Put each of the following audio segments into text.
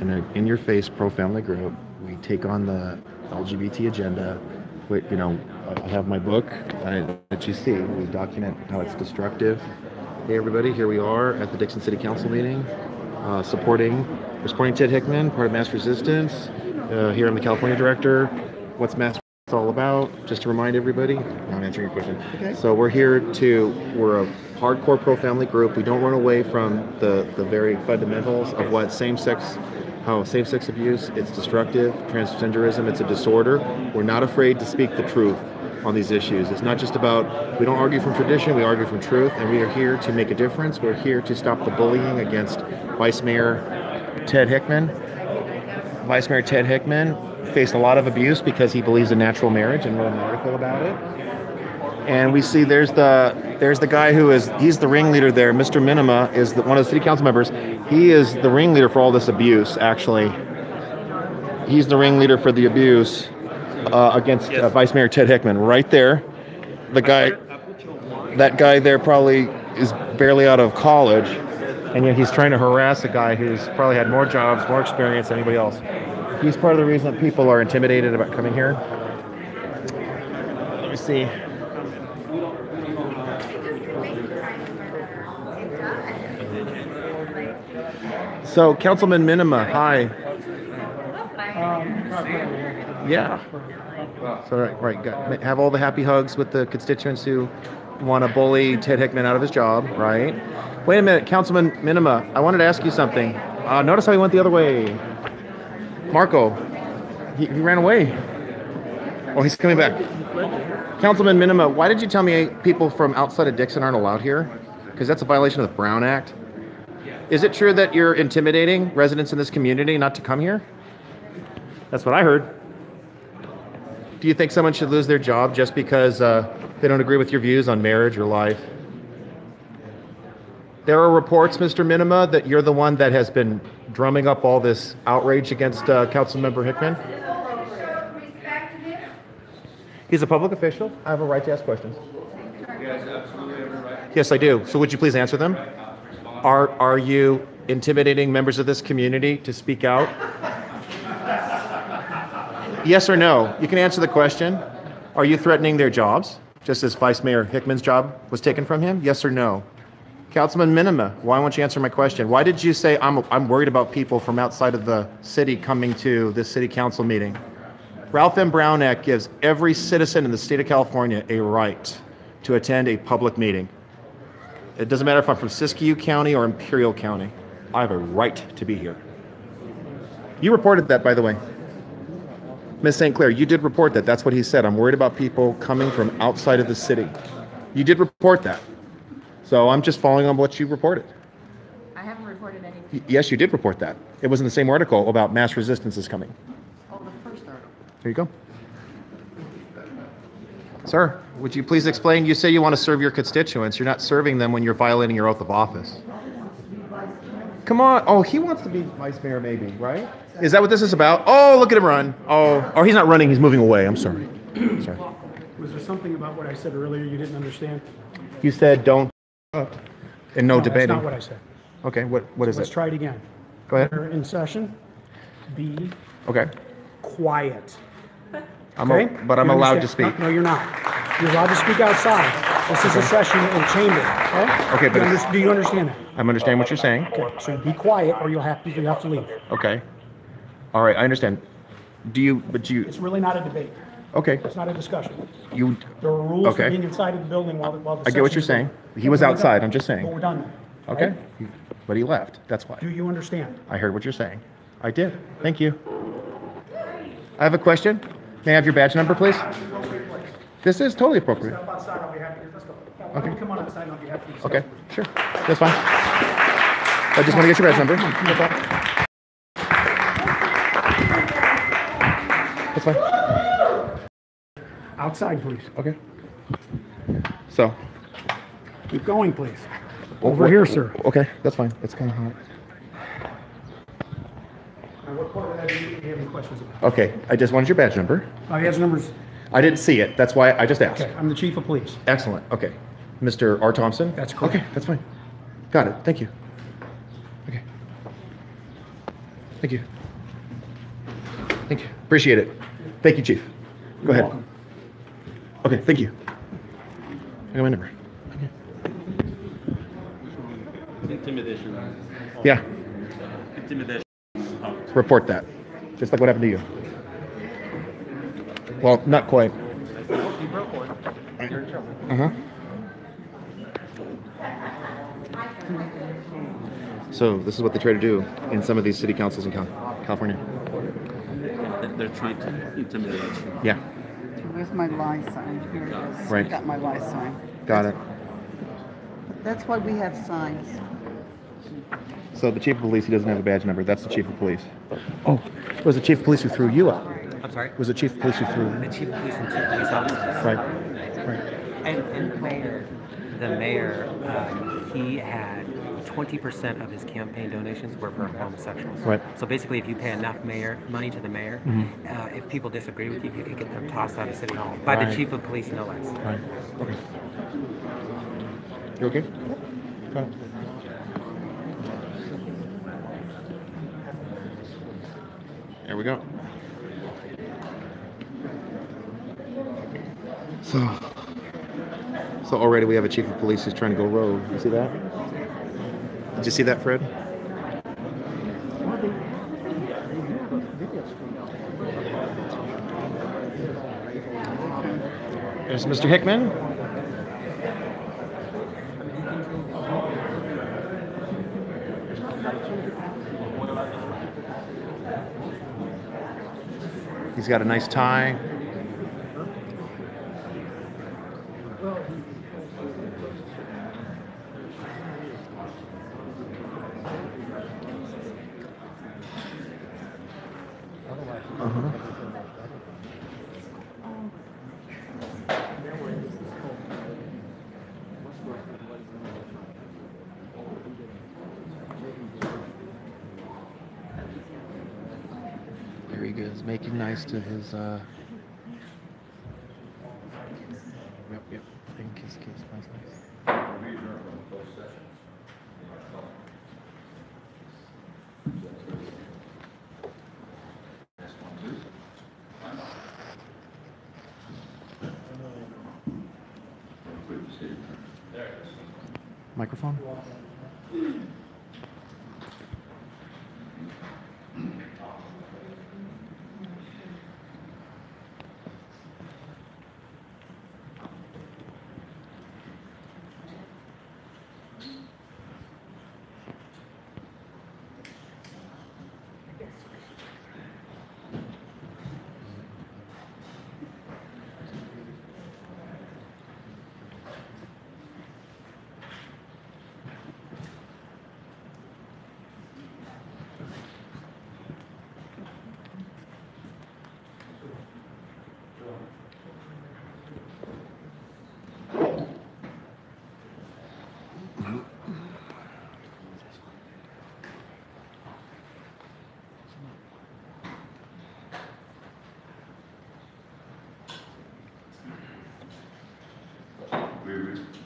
in an in-your-face pro-family group. We take on the LGBT agenda. I have my book that you see. We document how it's destructive. Hey everybody, here we are at the Dixon City Council meeting, supporting Ted Hickman, part of MassResistance. Here I'm the California director. What's MassResistance all about? Just to remind everybody, I'm answering your question. Okay. So we're a hardcore pro-family group. We don't run away from the very fundamentals of what same-sex abuse, it's destructive, transgenderism, it's a disorder. We're not afraid to speak the truth on these issues. It's not just about, we don't argue from tradition, we argue from truth, and we are here to make a difference. We're here to stop the bullying against Vice-Mayor Ted Hickman. Vice-Mayor Ted Hickman faced a lot of abuse because he believes in natural marriage and wrote an article about it. And we see there's the guy he's the ringleader there. Mr. Minima is one of the city council members. He is the ringleader for all this abuse, actually. He's the ringleader for the abuse against Vice Mayor Ted Hickman. Right there. That guy there probably is barely out of college. And yet he's trying to harass a guy who's probably had more jobs, more experience than anybody else. He's part of the reason that people are intimidated about coming here. Let me see. So, Councilman Minima, hi. Yeah. So, right. Have all the happy hugs with the constituents who want to bully Ted Hickman out of his job, right? Wait a minute, Councilman Minima, I wanted to ask you something. Notice how he went the other way. Marco, he ran away. Oh, he's coming back. Councilman Minima, why did you tell me people from outside of Dixon aren't allowed here? Because that's a violation of the Brown Act. Is it true that you're intimidating residents in this community not to come here? That's what I heard. Do you think someone should lose their job just because they don't agree with your views on marriage or life? There are reports, Mr. Minima, that you're the one that has been drumming up all this outrage against Councilmember Hickman. He's a public official. I have a right to ask questions. Yes, I do. So would you please answer them? Are you intimidating members of this community to speak out? Yes or no? You can answer the question. Are you threatening their jobs, just as Vice Mayor Hickman's job was taken from him? Yes or no? Councilman Minima, why won't you answer my question? Why did you say I'm worried about people from outside of the city coming to this city council meeting? Ralph M. Brown Act gives every citizen in the state of California a right to attend a public meeting. It doesn't matter if I'm from Siskiyou County or Imperial County. I have a right to be here. You reported that, by the way. Ms. St. Clair, you did report that. That's what he said. I'm worried about people coming from outside of the city. You did report that. So I'm just following on what you reported. I haven't reported anything. Yes, you did report that. It was in the same article about mass resistance is coming. Oh, the first article. There you go. Sir, would you please explain? You say you want to serve your constituents. You're not serving them when you're violating your oath of office. Come on. Oh, he wants to be vice mayor maybe, right? Is that what this is about? Oh, look at him run. Oh, he's not running. He's moving away. I'm sorry. Sorry. Was there something about what I said earlier you didn't understand? You said don't and no debating. That's not what I said. Okay, what is Let's it? try it again. Go ahead. We're in session. Be Okay. quiet. I'm Okay? allowed to understand? speak. No, you're not. You're allowed to speak outside. This is a session in chamber. Okay? Okay, but Do you understand that? I'm understanding what you're saying. Okay, so be quiet or you have to leave. Okay. All right, I understand. It's really not a debate. Okay. It's not a discussion. You, There are rules Okay. for being inside of the building while the I get what you're session saying. is going. He was But we're outside, done. I'm just saying. But we're done now. Okay. Right? But he left, that's why. Do you understand? I heard what you're saying. I did. Thank you. I have a question. May I have your badge number, please? This is totally appropriate. Step outside, I'll be happy to. Let's go. Okay. Come on outside and I'll be happy to. Okay, sure. That's fine. I just want to get your badge number. That's all. That's fine. Outside, please. Okay. So. Keep going, please. Well, Over here, sir. Okay, that's fine. It's kind of hot. Now, what part of that do you have any questions about? Okay, I just wanted your badge number. He has numbers. I didn't see it. That's why I just asked. Okay, I'm the chief of police. Excellent. Okay. Mr. R. Thompson? That's correct. Okay, that's fine. Got it. Thank you. Okay. Thank you. Thank you. Appreciate it. Thank you, Chief. Go ahead. Okay, thank you. I got my number. Intimidation. Yeah, Intimidation. report that. Just like what happened to you. Well, not quite. You broke one. You're in trouble. Uh-huh. So this is what they try to do in some of these city councils in California. They're trying to intimidate you. Yeah, Where's my lie sign? Here it is. Right. I got my lie sign. got it. That's why we have signs. So the chief of police, he doesn't have a badge number. That's the chief of police. Oh, it was the chief of police who threw you out. I'm sorry? It was the chief of police who threw The chief of police and two police officers. Right. Right. And the mayor, he had 20% of his campaign donations were for homosexuals. Right. So basically, if you pay enough money to the mayor, if people disagree with you, you can get them tossed out of City Hall by Right. the chief of police, no less. Right. Okay. You okay? Got it. There we go. So already we have a chief of police who's trying to go rogue. You see that? Did you see that, Fred? There's Mr. Hickman. He's got a nice tie. Uh-huh. There he goes, making nice to his yep, and kiss, nice. Microphone?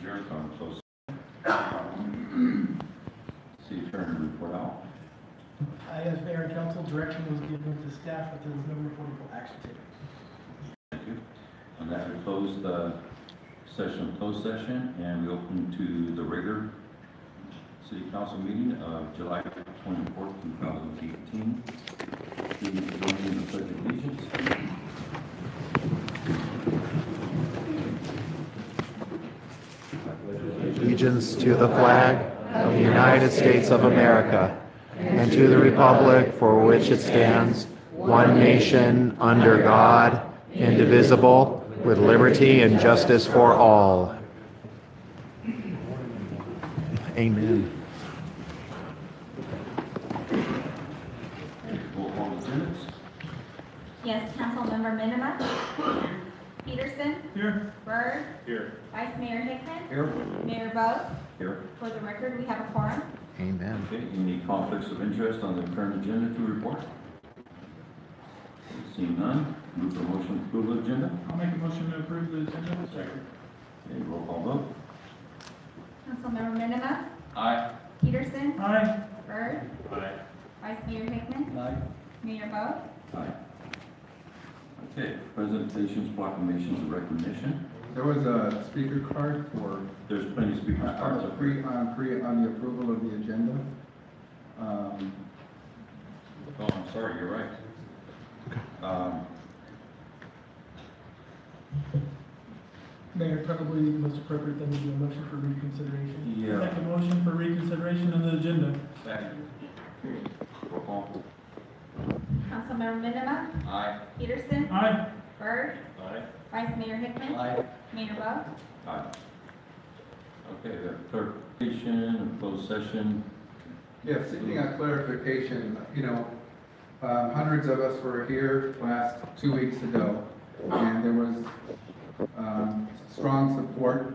Adjourned on close. City attorney report out. As mayor and council, direction was given to staff, but there was no reportable action taken. Thank you. On that, we close the session, closed session, and we open to the regular city council meeting of July 24th, 2018. Please join me in the pledge of allegiance. Allegiance to the flag of the United States of America and to the republic for which it stands, one nation, under God, indivisible, with liberty and justice for all. Amen. Roll call attendance. Yes, Councilmember Minima. Peterson. Here. Byrd. Here. Vice-Mayor Hickman. Here. Mayor Bo. Here. For the record, we have a quorum. Amen. Okay, any conflicts of interest on the current agenda to report? Seeing none, move for motion to approve the agenda. I'll make a motion to approve the agenda. Second. Okay, roll call vote. Councilmember Minima. Aye. Peterson. Aye. Byrd. Aye. Vice-Mayor Hickman. Aye. Mayor Bo. Aye. Okay, presentations, proclamations, and recognition. There was a speaker card for, There's plenty of speakers cards up here. on the approval of the agenda. Oh, I'm sorry, you're right. Mayor, probably the most appropriate thing to do a motion for reconsideration. Yeah. Make a motion for reconsideration of the agenda. Second. Roll call. Councilmember Minima, Aye. Peterson, Aye. Byrd, Aye. Vice-Mayor Hickman. Aye. Mayor Bo. Aye. Okay, the clarification of closed session. Yeah, seeking a clarification, hundreds of us were here last 2 weeks ago, and there was strong support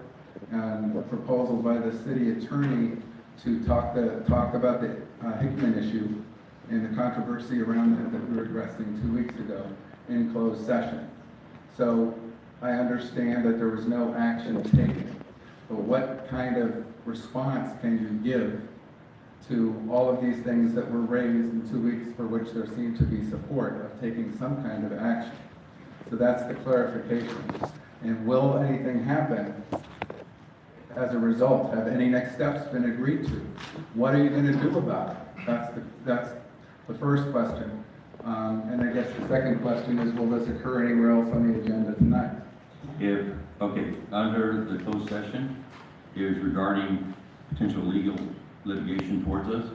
and a proposal by the city attorney to talk about the Hickman issue and the controversy around that we were addressing 2 weeks ago in closed session. So I understand that there was no action taken, but what kind of response can you give to all of these things that were raised in 2 weeks for which there seemed to be support of taking some kind of action? So that's the clarification. And will anything happen as a result? Have any next steps been agreed to? What are you going to do about it? That's the first question. And I guess the second question is, will this occur anywhere else on the agenda tonight? Under the closed session is regarding potential legal litigation towards us.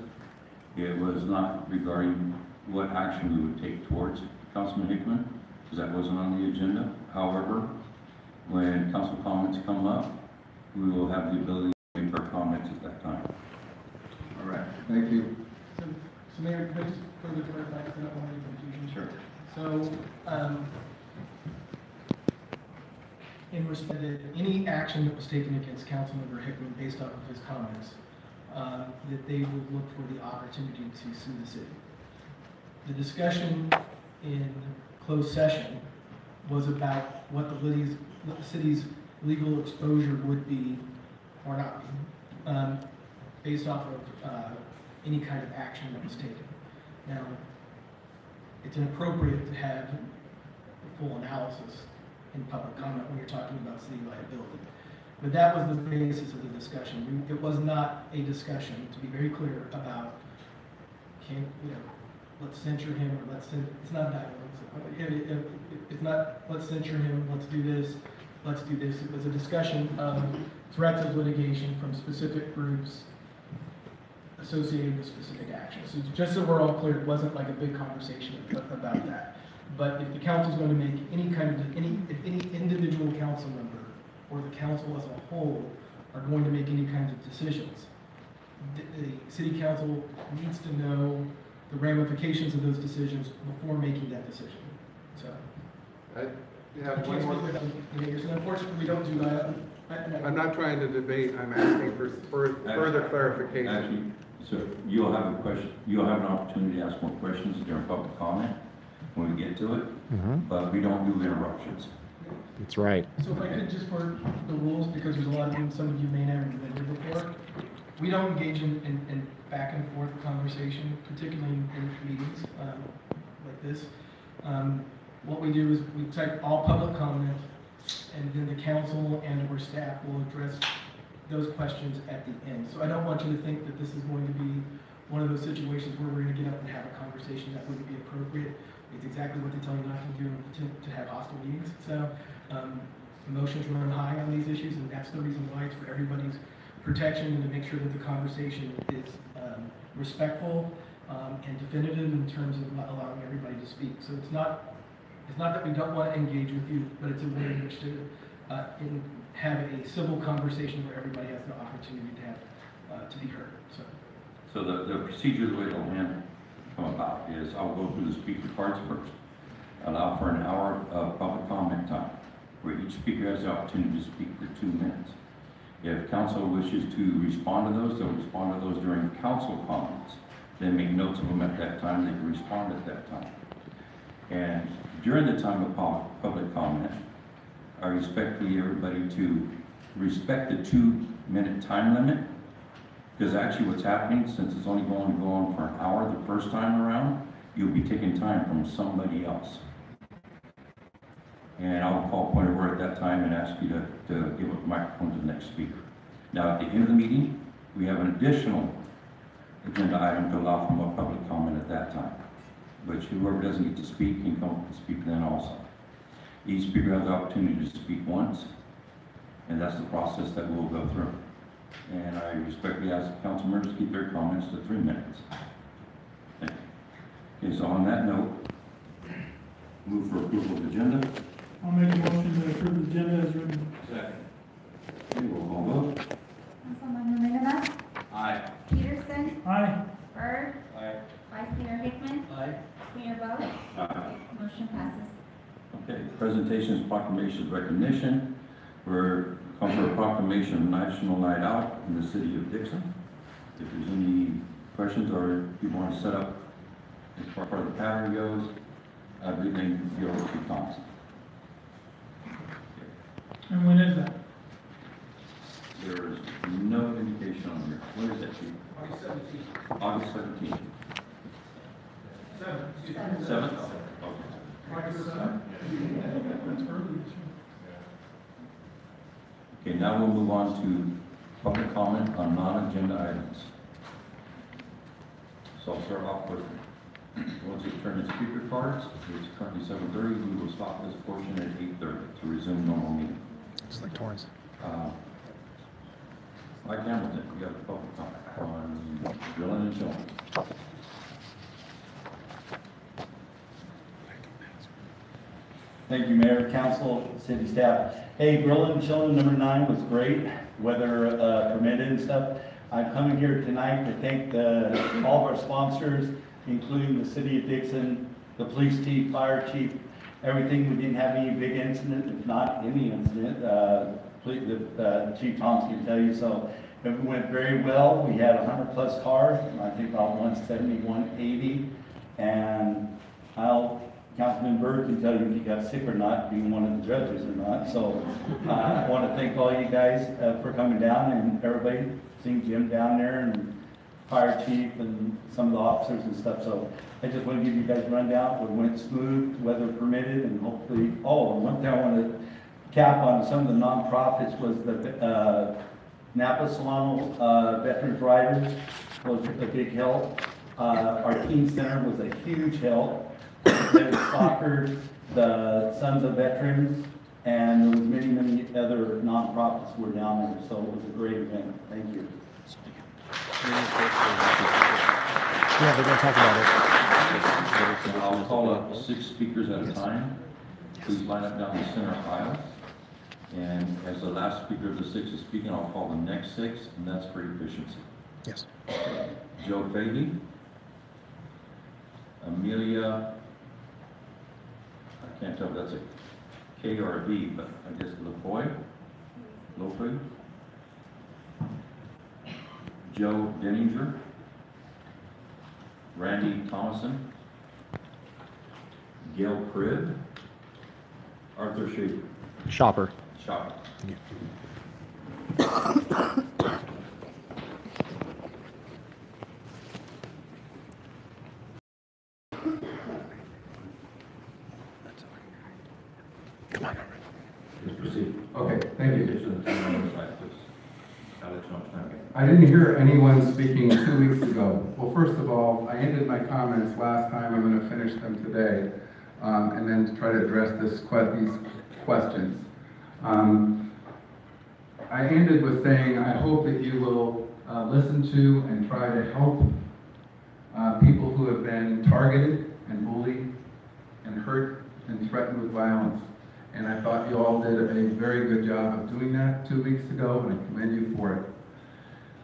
It was not regarding what action we would take towards Councilman Hickman, because that wasn't on the agenda. However, when council comments come up, we will have the ability to make our comments at that time. All right, thank you. So Mayor, could I just further clarify, because I don't want any confusion? Sure. So, in respect to any action that was taken against Councilmember Hickman based off of his comments, that they would look for the opportunity to sue the city. The discussion in closed session was about what the city's legal exposure would be or not be, based off of any kind of action that was taken. Now, it's inappropriate to have a full analysis in public comment when you're talking about city liability. But that was the basis of the discussion. It was not a discussion, to be very clear, about, let's censure him, or it's not dialogue. It's not, let's censure him, let's do this. It was a discussion of threats of litigation from specific groups associated with specific actions. So just so we're all clear, it wasn't like a big conversation about that. But if the council is going to make if any individual council member or the council as a whole are going to make any kinds of decisions, the city council needs to know the ramifications of those decisions before making that decision. So I I have can't one speak more. without the mayor, and unfortunately we don't do that. I'm not trying to debate, I'm asking for further clarification. Actually, so you'll have a question, you'll have an opportunity to ask more questions during public comment when we get to it, but we don't do interruptions. That's right. So if I could just for the rules, because there's a lot of them, some of you may never have been here before, we don't engage in back and forth conversation, particularly in meetings like this. What we do is we take all public comment, and then the council and or staff will address those questions at the end. So I don't want you to think that this is going to be one of those situations where we're going to get up and have a conversation that wouldn't be appropriate. It's exactly what they tell you not to do, to have hostile meetings. So emotions run high on these issues, and that's the reason why it's for everybody's protection and to make sure that the conversation is respectful and definitive in terms of allowing everybody to speak. So it's not that we don't want to engage with you, but it's a way in which to have a civil conversation where everybody has the opportunity to have to be heard. So the procedure, the way it'll come about is I'll go through the speaker cards first, allow for an hour of public comment time, where each speaker has the opportunity to speak for 2 minutes. If council wishes to respond to those, they'll respond to those during council comments. Then make notes of them at that time, they can respond at that time. And during the time of public comment, I respectfully everybody to respect the 2-minute time limit Because actually what's happening, since it's only going to go on for an hour the first time around, you'll be taking time from somebody else. And I'll call point of order at that time and ask you to give a microphone to the next speaker. Now, at the end of the meeting, we have an additional agenda item to allow for more public comment at that time. But whoever doesn't get to speak can come and speak then also. Each speaker has the opportunity to speak once, and that's the process that we'll go through. And I respectfully ask council members to keep their comments to 3 minutes. Thank you. Okay, so on that note, move for approval of the agenda. I'll make a motion to approve the agenda as written. Second. Okay, roll call vote. Councilmember Minema, Aye. Peterson, Aye. Byrd, Aye. Vice-Mayor Hickman, Aye. Mayor Bo. Aye. Motion passes. Okay, presentations, proclamations, recognition. We're calling for a proclamation of National Night Out in the city of Dixon. If there's any questions or you want to set up as far as the pattern goes, I believe they can go to council. And when is that? There is no indication on here. When is that, Chief? August 17th. August 17th. 7th? Okay. August 7th? That's early. Okay, now we'll move on to public comment on non-agenda items. So I'll start off with, once you turn in speaker cards, it's currently 7:30, we will stop this portion at 8:30 to resume normal meeting. It's like Torrance. Mike Hamilton, we have a public comment on drilling and chilling. Thank you, Mayor, Council, City staff. Hey, Grilling and Chilling number 9 was great, weather permitted and stuff. I'm coming here tonight to thank all of our sponsors, including the City of Dixon, the police chief, fire chief, everything. We didn't have any big incident, if not any incident. Chief Thompson can tell you, so it went very well. We had 100+ cars, I think about 170, 180, and Councilman Byrd can tell you if you got sick or not, being one of the judges or not. So I want to thank all you guys for coming down, and everybody, seeing Jim down there and fire chief and some of the officers and stuff. So I just want to give you guys a rundown. It went smooth, weather permitted, and hopefully, and one thing I want to cap on some of the nonprofits was the Napa Solano Veterans Riders was a big help. Our teen center was a huge help. There was soccer, the Sons of Veterans, and there was many other nonprofits were down there, so it was a great event. Thank you. Yeah, they're going to talk about it. I'll call up 6 speakers at a time. Please line up down the center aisle. And as the last speaker of the 6 is speaking, I'll call the next 6, and that's for efficiency. Yes. Joe Fahey, Amelia, I can't tell if that's a K or a V, but I guess Lopoy, Joe Denninger, Randy Thomason, Gail Cribb, Arthur Schaefer. Shopper. Shopper. Yeah. Come on. Please proceed. Okay, thank you. Get to the time on the side, please. I'll let you know what time. I didn't hear anyone speaking 2 weeks ago. Well, first of all, I ended my comments last time. I'm going to finish them today, and then try to address these questions. I ended with saying I hope that you will listen to and try to help people who have been targeted and bullied and hurt and threatened with violence. And I thought you all did a very good job of doing that 2 weeks ago, and I commend you for it.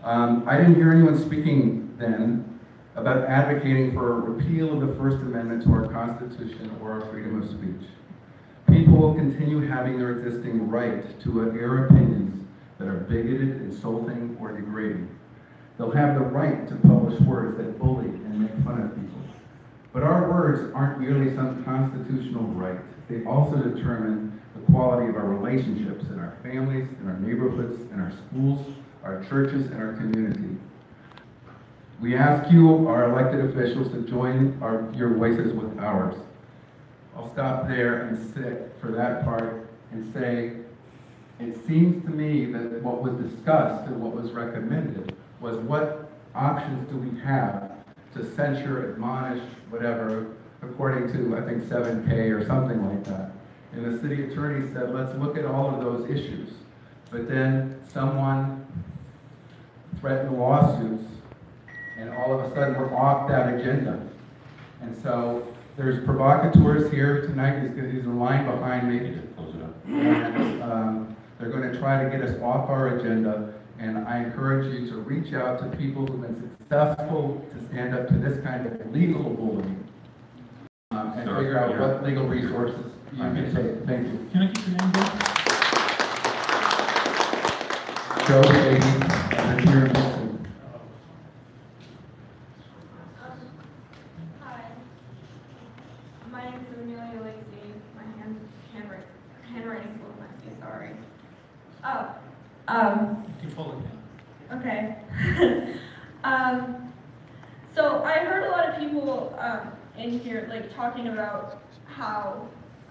I didn't hear anyone speaking then about advocating for a repeal of the First Amendment to our Constitution or our freedom of speech. People will continue having their existing right to air opinions that are bigoted, insulting, or degrading. They'll have the right to publish words that bully and make fun of people. But our words aren't merely some constitutional right. They also determine the quality of our relationships in our families, in our neighborhoods, in our schools, our churches, and our community. We ask you, our elected officials, to join your voices with ours. I'll stop there and sit for that part and say, it seems to me that what was discussed and what was recommended was what options do we have to censure, admonish, whatever, according to, I think, 7K or something like that. And the city attorney said, let's look at all of those issues. But then someone threatened lawsuits, and all of a sudden we're off that agenda. And so there's provocateurs here tonight. He's in line behind me. And they're going to try to get us off our agenda. And I encourage you to reach out to people who've been successful to stand up to this kind of legal bullying and figure out what legal resources you can take. Thank you. Can I get your name back? Joe Shady, and here in Dixon. Hi. My name is Amelia Lacey. My handwriting's a little messy, sorry. You can pull it down. Okay. So I heard a lot of people in here like talking about how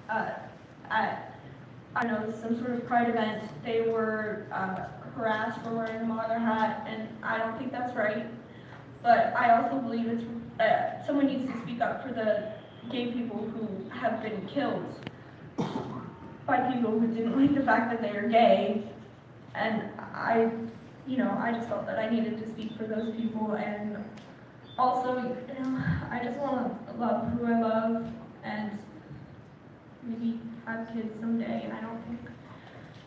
at I know some sort of pride event they were harassed for wearing a mother hat, and I don't think that's right. But I also believe it's someone needs to speak up for the gay people who have been killed by people who didn't like the fact that they are gay. And I just felt that I needed to speak for those people, and also, I just want to love who I love, and maybe have kids someday, and I don't think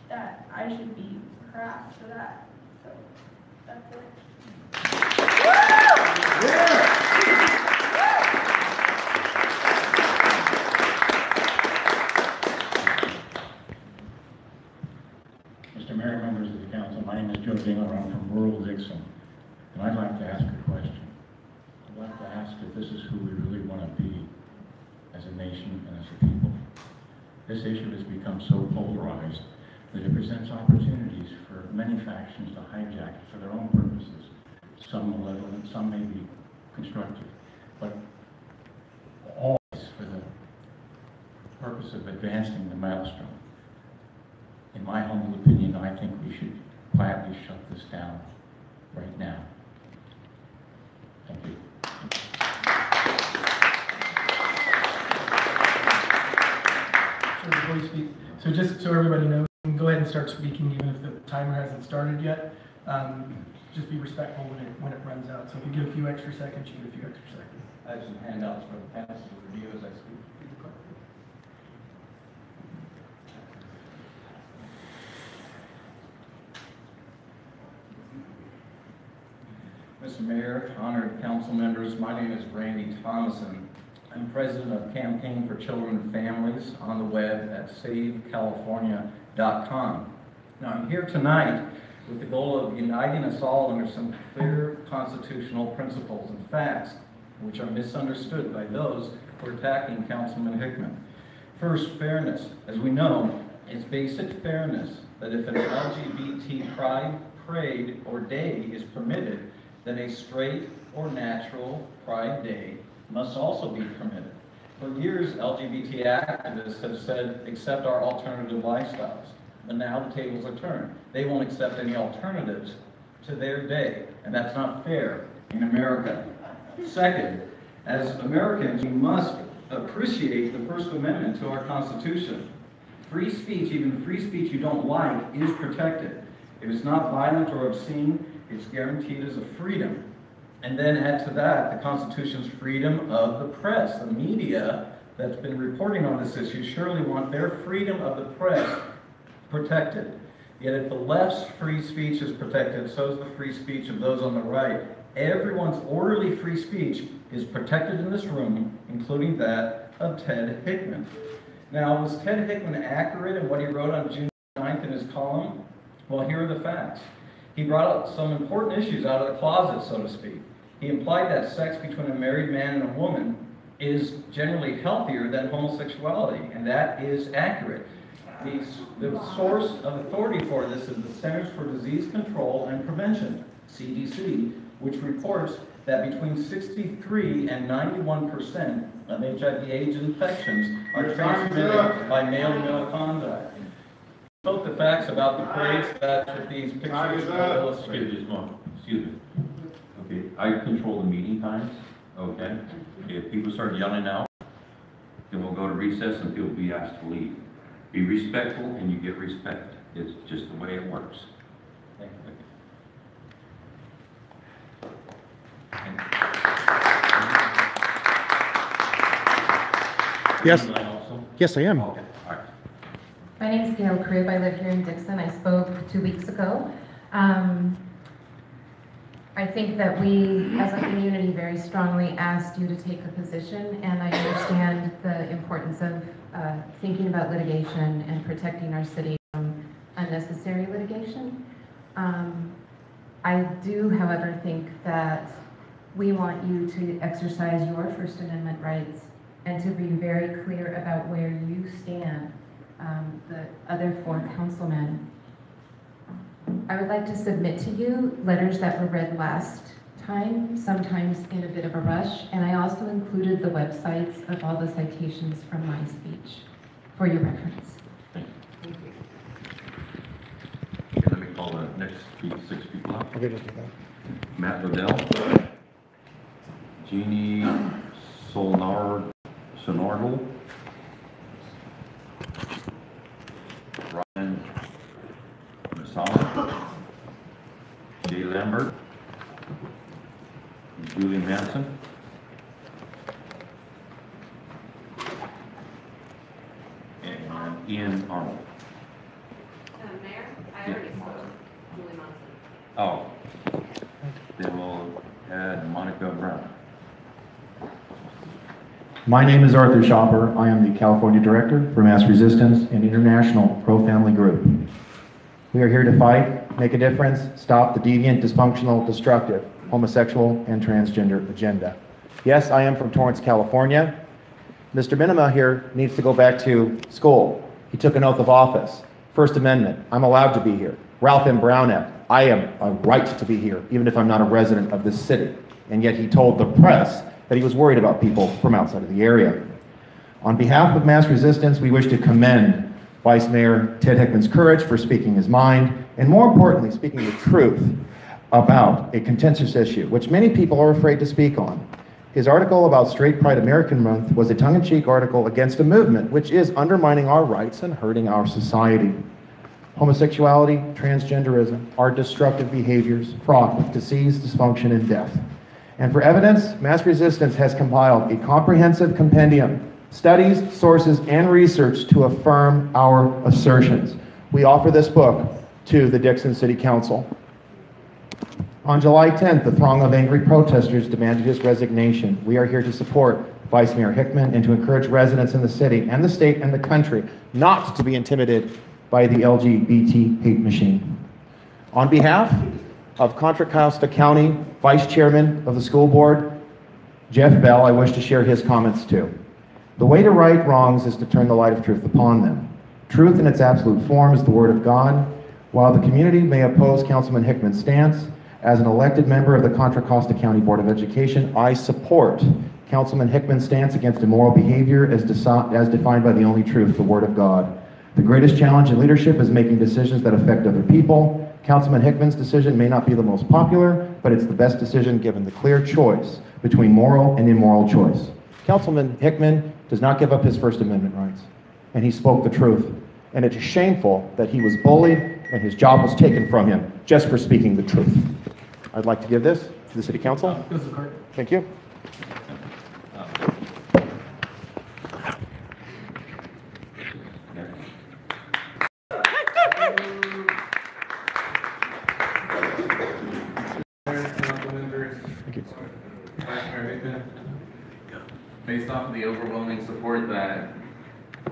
that I should be harassed for that. So, that's it. Mr. Mayor, members of the council, my name is Joe Dingler. I'm from rural Dixon, and I'd like to ask a question. I'd like to ask if this is who we really want to be as a nation and as a people. This issue has become so polarized that it presents opportunities for many factions to hijack it for their own purposes. Some malevolent, some may be constructive, but always for the purpose of advancing the maelstrom. In my humble opinion, I think we should quietly shut this down right now. Thank you. So before you speak, so just so everybody knows, you can go ahead and start speaking even if the timer hasn't started yet. Just be respectful when it runs out. So if you get a few extra seconds, you get a few extra seconds. I have some handouts for the panel to review as I speak. Mr. Mayor, honored council members, my name is Randy Thomason. I'm president of Campaign for Children and Families on the web at savecalifornia.com. Now I'm here tonight with the goal of uniting us all under some clear constitutional principles and facts which are misunderstood by those who are attacking Councilman Hickman. First, fairness. As we know, it's basic fairness that if an LGBT pride, parade, or day is permitted, then a straight or natural pride day must also be permitted. For years, LGBT activists have said, accept our alternative lifestyles. But now the tables are turned. They won't accept any alternatives to their day, and that's not fair in America. Second, as Americans, we must appreciate the First Amendment to our Constitution. Free speech, even free speech you don't like, is protected. If it's not violent or obscene, it's guaranteed as a freedom. And then add to that the Constitution's freedom of the press. The media that's been reporting on this issue surely want their freedom of the press protected. Yet if the left's free speech is protected, so is the free speech of those on the right. Everyone's orderly free speech is protected in this room, including that of Ted Hickman. Now, was Ted Hickman accurate in what he wrote on June 9th in his column? Well, here are the facts. He brought out some important issues out of the closet, so to speak. He implied that sex between a married man and a woman is generally healthier than homosexuality, and that is accurate. The source of authority for this is the Centers for Disease Control and Prevention, CDC, which reports that between 63 and 91% of HIV/AIDS infections are transmitted by male-to-male contact. Spoke the facts about the parades that with these pictures will illustrate. Excuse me. Okay, I control the meeting times, okay? If people start yelling out, then we'll go to recess and people will be asked to leave. Be respectful and you get respect. It's just the way it works. Thank you. Yes. Yes, I am. Okay, all right. My name is Gail Cribb. I live here in Dixon. I spoke 2 weeks ago. I think that we, as a community, very strongly asked you to take a position, and I understand the importance of thinking about litigation and protecting our city from unnecessary litigation. I do, however, think that we want you to exercise your First Amendment rights and to be very clear about where you stand. The other 4 councilmen. I would like to submit to you letters that were read last time, sometimes in a bit of a rush, and I also included the websites of all the citations from my speech for your reference. Thank you. Okay, let me call the next 6 people up. Okay, just do that. Matt Liddell, Jeannie Sonardle, Ryan Masala, Jay Lambert, Julie Manson, and Ian Arnold. Mayor, I already spoke. Julie Munson. Oh, then we'll add Monica Brown. My name is Arthur Schopper. I am the California Director for MassResistance, an international pro-family group. We are here to fight, make a difference, stop the deviant, dysfunctional, destructive, homosexual, and transgender agenda. Yes, I am from Torrance, California. Mr. Minima here needs to go back to school. He took an oath of office. First Amendment, I'm allowed to be here. Ralph M. Brown Act, I am a right to be here, even if I'm not a resident of this city. And yet he told the press that he was worried about people from outside of the area. On behalf of MassResistance, we wish to commend Vice-Mayor Ted Hickman's courage for speaking his mind, and more importantly, speaking the truth about a contentious issue, which many people are afraid to speak on. His article about Straight Pride American Month was a tongue-in-cheek article against a movement which is undermining our rights and hurting our society. Homosexuality, transgenderism are destructive behaviors fraught with disease, dysfunction, and death. And for evidence, MassResistance has compiled a comprehensive compendium, studies, sources, and research to affirm our assertions. We offer this book to the Dixon City Council. On July 10th, the throng of angry protesters demanded his resignation. We are here to support Vice-Mayor Hickman and to encourage residents in the city and the state and the country not to be intimidated by the LGBT hate machine. On behalf of Contra Costa County Vice Chairman of the School Board, Jeff Bell, I wish to share his comments too. The way to right wrongs is to turn the light of truth upon them. Truth in its absolute form is the Word of God. While the community may oppose Councilman Hickman's stance, as an elected member of the Contra Costa County Board of Education, I support Councilman Hickman's stance against immoral behavior as defined by the only truth, the Word of God. The greatest challenge in leadership is making decisions that affect other people. Councilman Hickman's decision may not be the most popular, but it's the best decision given the clear choice between moral and immoral choice. Councilman Hickman does not give up his First Amendment rights, and he spoke the truth. And it is shameful that he was bullied and his job was taken from him just for speaking the truth. I'd like to give this to the City Council. Thank you. Based off of the overwhelming support that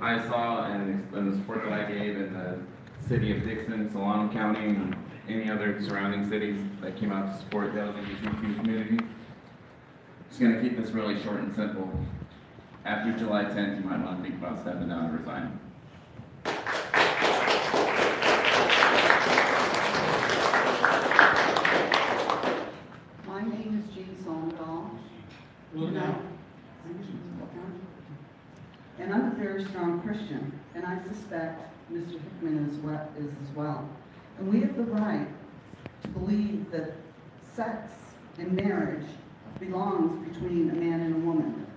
I saw and the support that I gave in the city of Dixon, Solano County, and any other surrounding cities that came out to support the LGBT community, I'm just going to keep this really short and simple. After July 10th, you might want to think about stepping down and resigning. My name is Jean Solomon. you know? And I'm a very strong Christian, and I suspect Mr. Hickman is as well. And we have the right to believe that sex and marriage belongs between a man and a woman.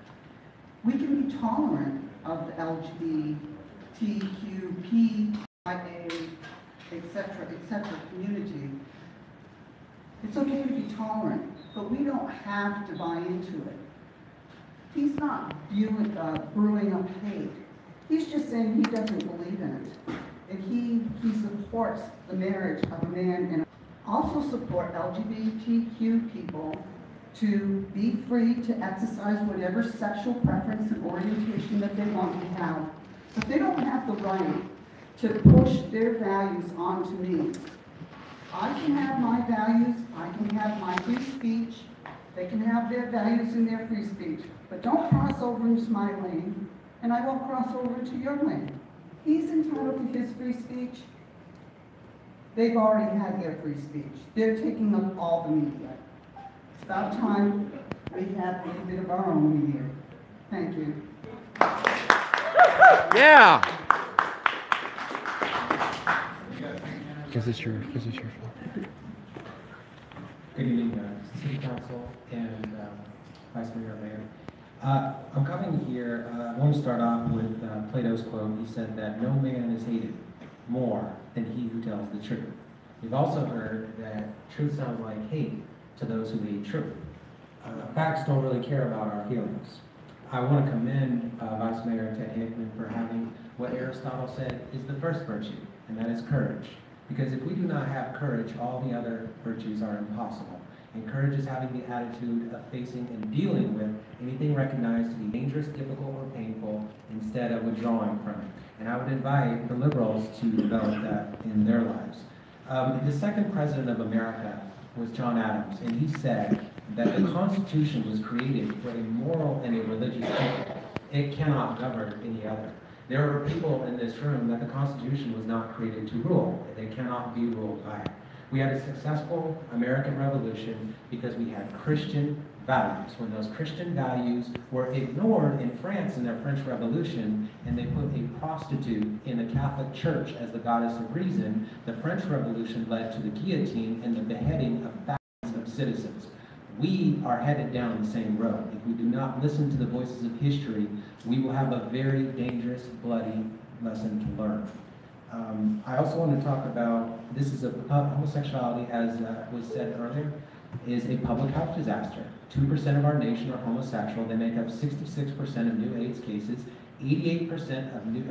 We can be tolerant of the LGBTQPIA, etc. community. It's okay to be tolerant, but we don't have to buy into it. He's not brewing up hate. He's just saying he doesn't believe in it. And he supports the marriage of a man and also support LGBTQ people to be free to exercise whatever sexual preference and orientation that they want to have. But they don't have the right to push their values onto me. I can have my values, I can have my free speech, they can have their values and their free speech, but don't cross over into my lane, and I won't cross over into your lane. He's entitled to his free speech. They've already had their free speech. They're taking up all the media. It's about time we have a bit of our own media. Thank you. Yeah. Is this your fault? Good evening, City Council and Vice-Mayor Mayor. I'm coming here, I want to start off with Plato's quote. He said that no man is hated more than he who tells the truth. We've also heard that truth sounds like hate to those who hate truth. Facts don't really care about our feelings. I want to commend Vice-Mayor Hickman for having what Aristotle said is the first virtue, and that is courage. Because if we do not have courage, all the other virtues are impossible. And courage is having the attitude of facing and dealing with anything recognized to be dangerous, difficult, or painful, instead of withdrawing from it. And I would invite the liberals to develop that in their lives. The second president of America was John Adams, and he said that the Constitution was created for a moral and a religious people. It cannot govern any other. There are people in this room that the Constitution was not created to rule. They cannot be ruled by it. We had a successful American Revolution because we had Christian values. When those Christian values were ignored in France in their French Revolution, and they put a prostitute in the Catholic Church as the goddess of reason, the French Revolution led to the guillotine and the beheading of thousands of citizens. We are headed down the same road. If we do not listen to the voices of history, we will have a very dangerous, bloody lesson to learn. I also want to talk about, this is homosexuality, as was said earlier, is a public health disaster. 2% of our nation are homosexual. They make up 66% of new AIDS cases, 88% of new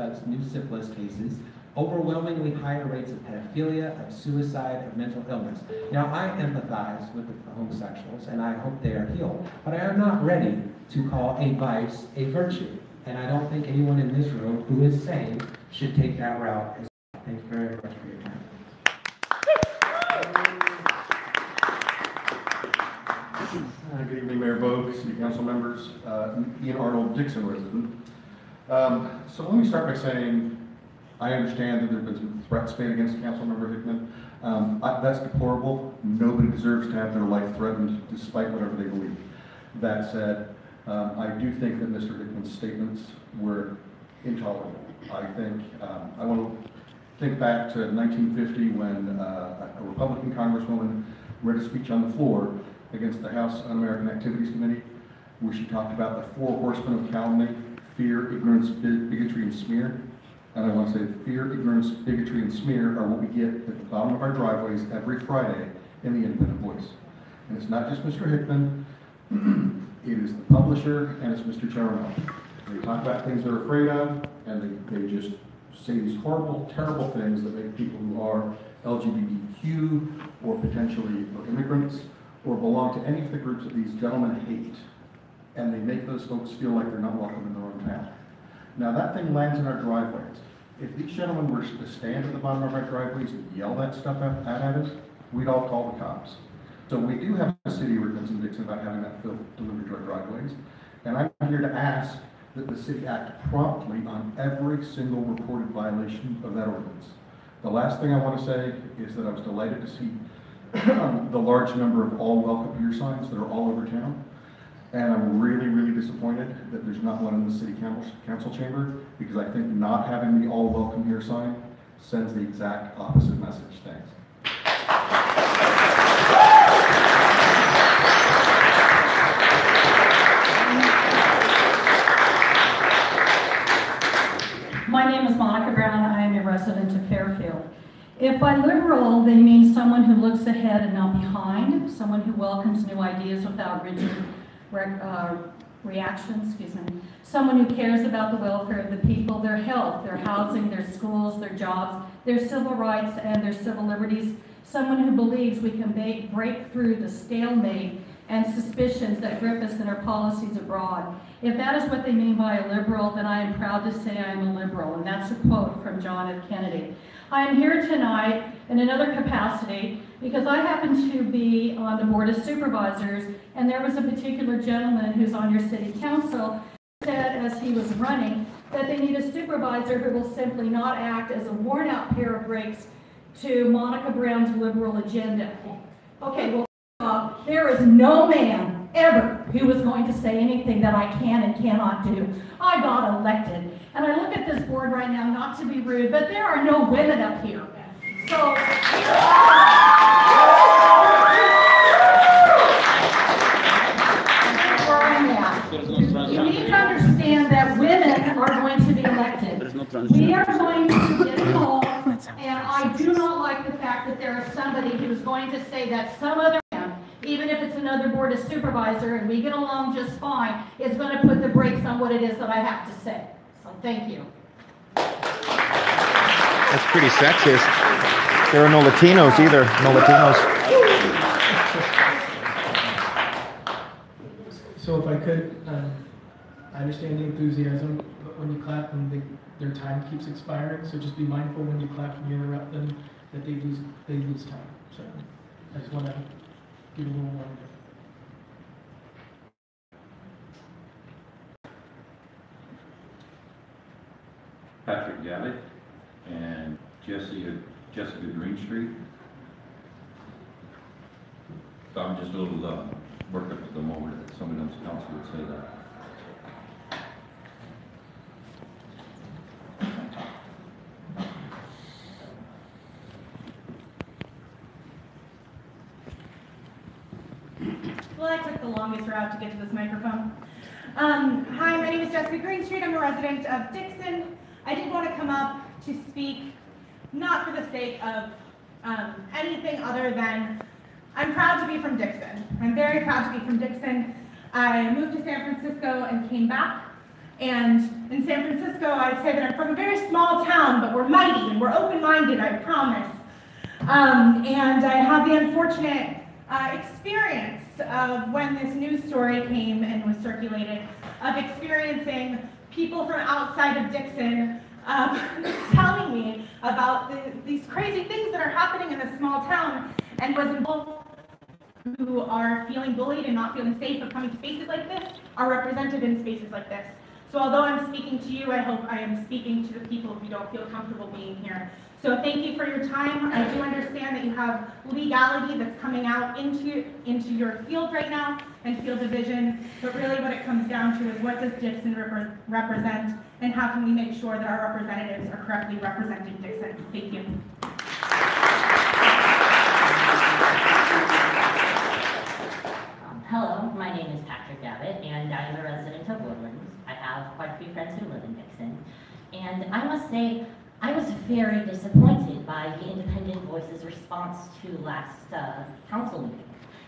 syphilis cases, overwhelmingly higher rates of pedophilia, of suicide, of mental illness. Now, I empathize with the homosexuals, and I hope they are healed, but I am not ready to call a vice a virtue. And I don't think anyone in this room who is sane should take that route as well. Thank you very much for your time. Good evening, Mayor Bogue, City Council members, Ian Arnold, Dixon resident. So let me start by saying I understand that there have been some threats made against Councilmember Hickman. That's deplorable. Nobody deserves to have their life threatened despite whatever they believe. That said, I do think that Mr. Hickman's statements were intolerable. I think, I want to think back to 1950 when a Republican Congresswoman read a speech on the floor against the House Un-American Activities Committee, where she talked about the 4 horsemen of calumny: fear, ignorance, bigotry, and smear. And I want to say fear, ignorance, bigotry, and smear are what we get at the bottom of our driveways every Friday in the Independent Voice. And it's not just Mr. Hickman, it is the publisher, and it's Mr. Charnell. They talk about things they're afraid of, and they just say these horrible, terrible things that make people who are LGBTQ or potentially immigrants or belong to any of the groups that these gentlemen hate. And they make those folks feel like they're not welcome in their own town. Now that thing lands in our driveways. If these gentlemen were to stand at the bottom of our driveways and yell that stuff at us, we'd all call the cops. So we do have a city ordinance in Dixon about having that filth delivered to our driveways. And I'm here to ask that the city act promptly on every single reported violation of that ordinance. The last thing I want to say is that I was delighted to see the large number of all welcome here signs that are all over town. And I'm really, really disappointed that there's not one in the city council chamber, because I think not having the all welcome here sign sends the exact opposite message. Thanks. My name is Monica Brown. I am a resident of Fairfield. If by liberal they mean someone who looks ahead and not behind, someone who welcomes new ideas without rigid reactions, someone who cares about the welfare of the people, their health, their housing, their schools, their jobs, their civil rights, and their civil liberties, someone who believes we can break through the stalemate and suspicions that grip us in our policies abroad. If that is what they mean by a liberal, then I am proud to say I am a liberal, and that's a quote from John F. Kennedy. I am here tonight in another capacity because I happen to be on the Board of Supervisors, and there was a particular gentleman who's on your city council who said as he was running that they need a supervisor who will simply not act as a worn-out pair of brakes to Monica Brown's liberal agenda. Okay, well, there is no man ever who was going to say anything that I can and cannot do. I got elected, and I look at this board right now, not to be rude, but there are no women up here. So, that's where I'm at. You need to understand that women are going to be elected. We are going to get involved, and I do not like the fact that there is somebody who's going to say that some other man, even if it's another board of supervisor and we get along just fine, is going to put the brakes on what it is that I have to say. So thank you. That's pretty sexist. There are no Latinos either. No Latinos. So if I could, I understand the enthusiasm, but when you clap and their time keeps expiring, so just be mindful when you clap and you interrupt them that they lose time. So I just want to give a little warning. Patrick Gavitt and Jessica Greenstreet. So I'm just a little worked up at the moment that someone else council would say that. Well, I took the longest route to get to this microphone. Hi, my name is Jessica Greenstreet. I'm a resident of Dixon. I did want to come up to speak, not for the sake of anything other than I'm proud to be from Dixon. I'm very proud to be from Dixon. I moved to San Francisco and came back. And in San Francisco, I'd say that I'm from a very small town, but we're mighty and we're open-minded, I promise. And I had the unfortunate experience of when this news story came and was circulated, of experiencing people from outside of Dixon telling me about these crazy things that are happening in this small town, and was involved who are feeling bullied and not feeling safe of coming to spaces like this are represented in spaces like this. So although I'm speaking to you, I hope I am speaking to the people who don't feel comfortable being here. So thank you for your time. I do understand that you have legality that's coming out into your field right now and field division, but really what it comes down to is what does Dixon represent, and how can we make sure that our representatives are correctly representing Dixon? Thank you. Hello, my name is Patrick Gavitt, and I am a resident of Woodlands. I have quite a few friends who live in Dixon, and I must say, I was very disappointed by the Independent Voice's response to last council meeting.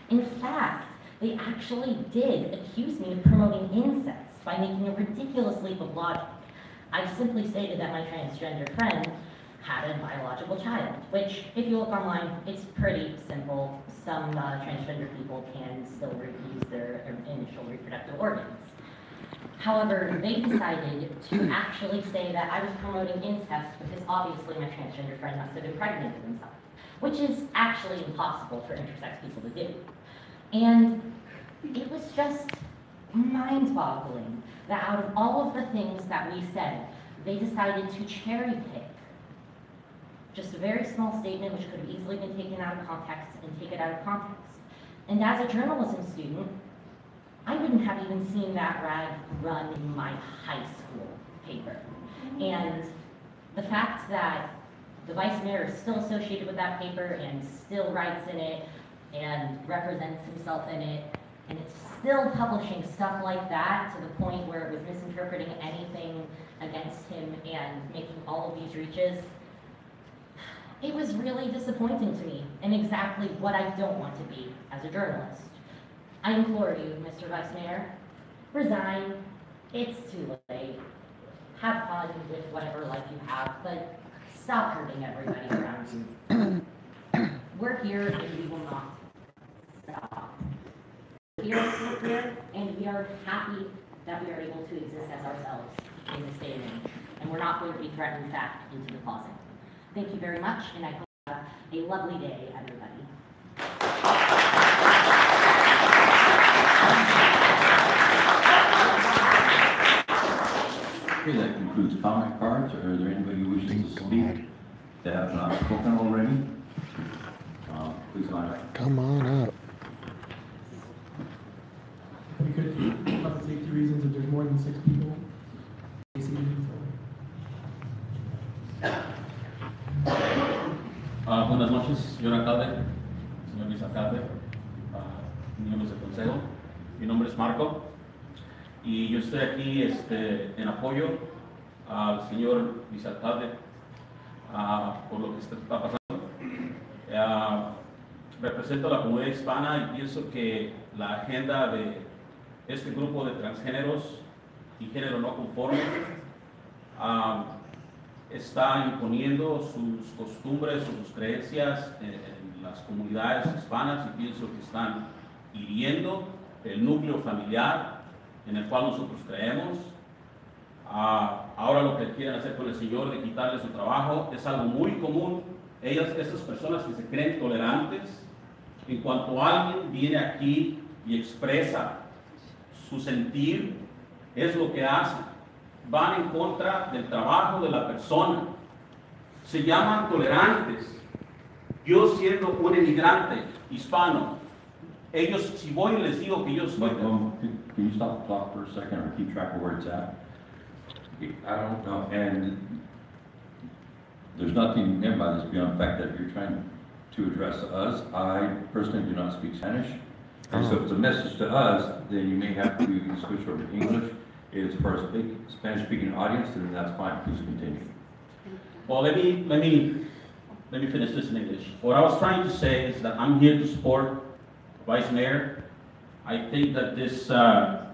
In fact, they actually did accuse me of promoting incest by making a ridiculous leap of logic. I simply stated that my transgender friend had a biological child, which, if you look online, it's pretty simple. Some transgender people can still use their initial reproductive organs. However, they decided to actually say that I was promoting incest because obviously my transgender friend must have impregnated himself, which is actually impossible for intersex people to do. And it was just mind-boggling that out of all of the things that we said, they decided to cherry pick just a very small statement which could have easily been taken out of context and take it out of context. And as a journalism student, I wouldn't have even seen that rag run in my high school paper. And the fact that the vice mayor is still associated with that paper and still writes in it and represents himself in it, and it's still publishing stuff like that to the point where it was misinterpreting anything against him and making all of these reaches, it was really disappointing to me and exactly what I don't want to be as a journalist. I implore you, Mr. Vice Mayor, resign. It's too late. Have fun with whatever life you have, but stop hurting everybody around you. We're here and we will not stop. We are here and we are happy that we are able to exist as ourselves in this day and age. And we're not going to be threatened back into the closet. Thank you very much, and I hope you have a lovely day, everybody. Okay, that concludes comment cards. Are there anybody who wishes to speak that have not spoken already? Please line up. Come on up. If we could, for public safety reasons, if there's more than 6 people. Buenas noches, señor alcalde, señor vicealcalde, miembros del consejo. Mi nombre es Marco y yo estoy aquí en apoyo al señor vicealcalde por lo que está pasando. Represento a la comunidad hispana y pienso que la agenda de este grupo de transgéneros y género no conforme está imponiendo sus costumbres o sus creencias en las comunidades hispanas y pienso que están hiriendo el núcleo familiar en el cual nosotros creemos. Ahora lo que quieren hacer con el señor de quitarle su trabajo es algo muy común. Esas personas que se creen tolerantes, en cuanto alguien viene aquí y expresa su sentir, es lo que hacen. Van en contra del trabajo de la persona. Se llaman tolerantes. Yo siendo un inmigrante hispano, ellos, si voy y les digo que yo soy... Can you stop the clock for a second or keep track of where it's at? I don't know, and there's nothing in by this beyond the fact that you're trying to address us. I personally do not speak Spanish, and so if it's a message to us, then you may have to switch over to English. It's for a Spanish-speaking audience, then that's fine. Please continue. Well, let me finish this in English. What I was trying to say is that I'm here to support Vice Mayor. I think that this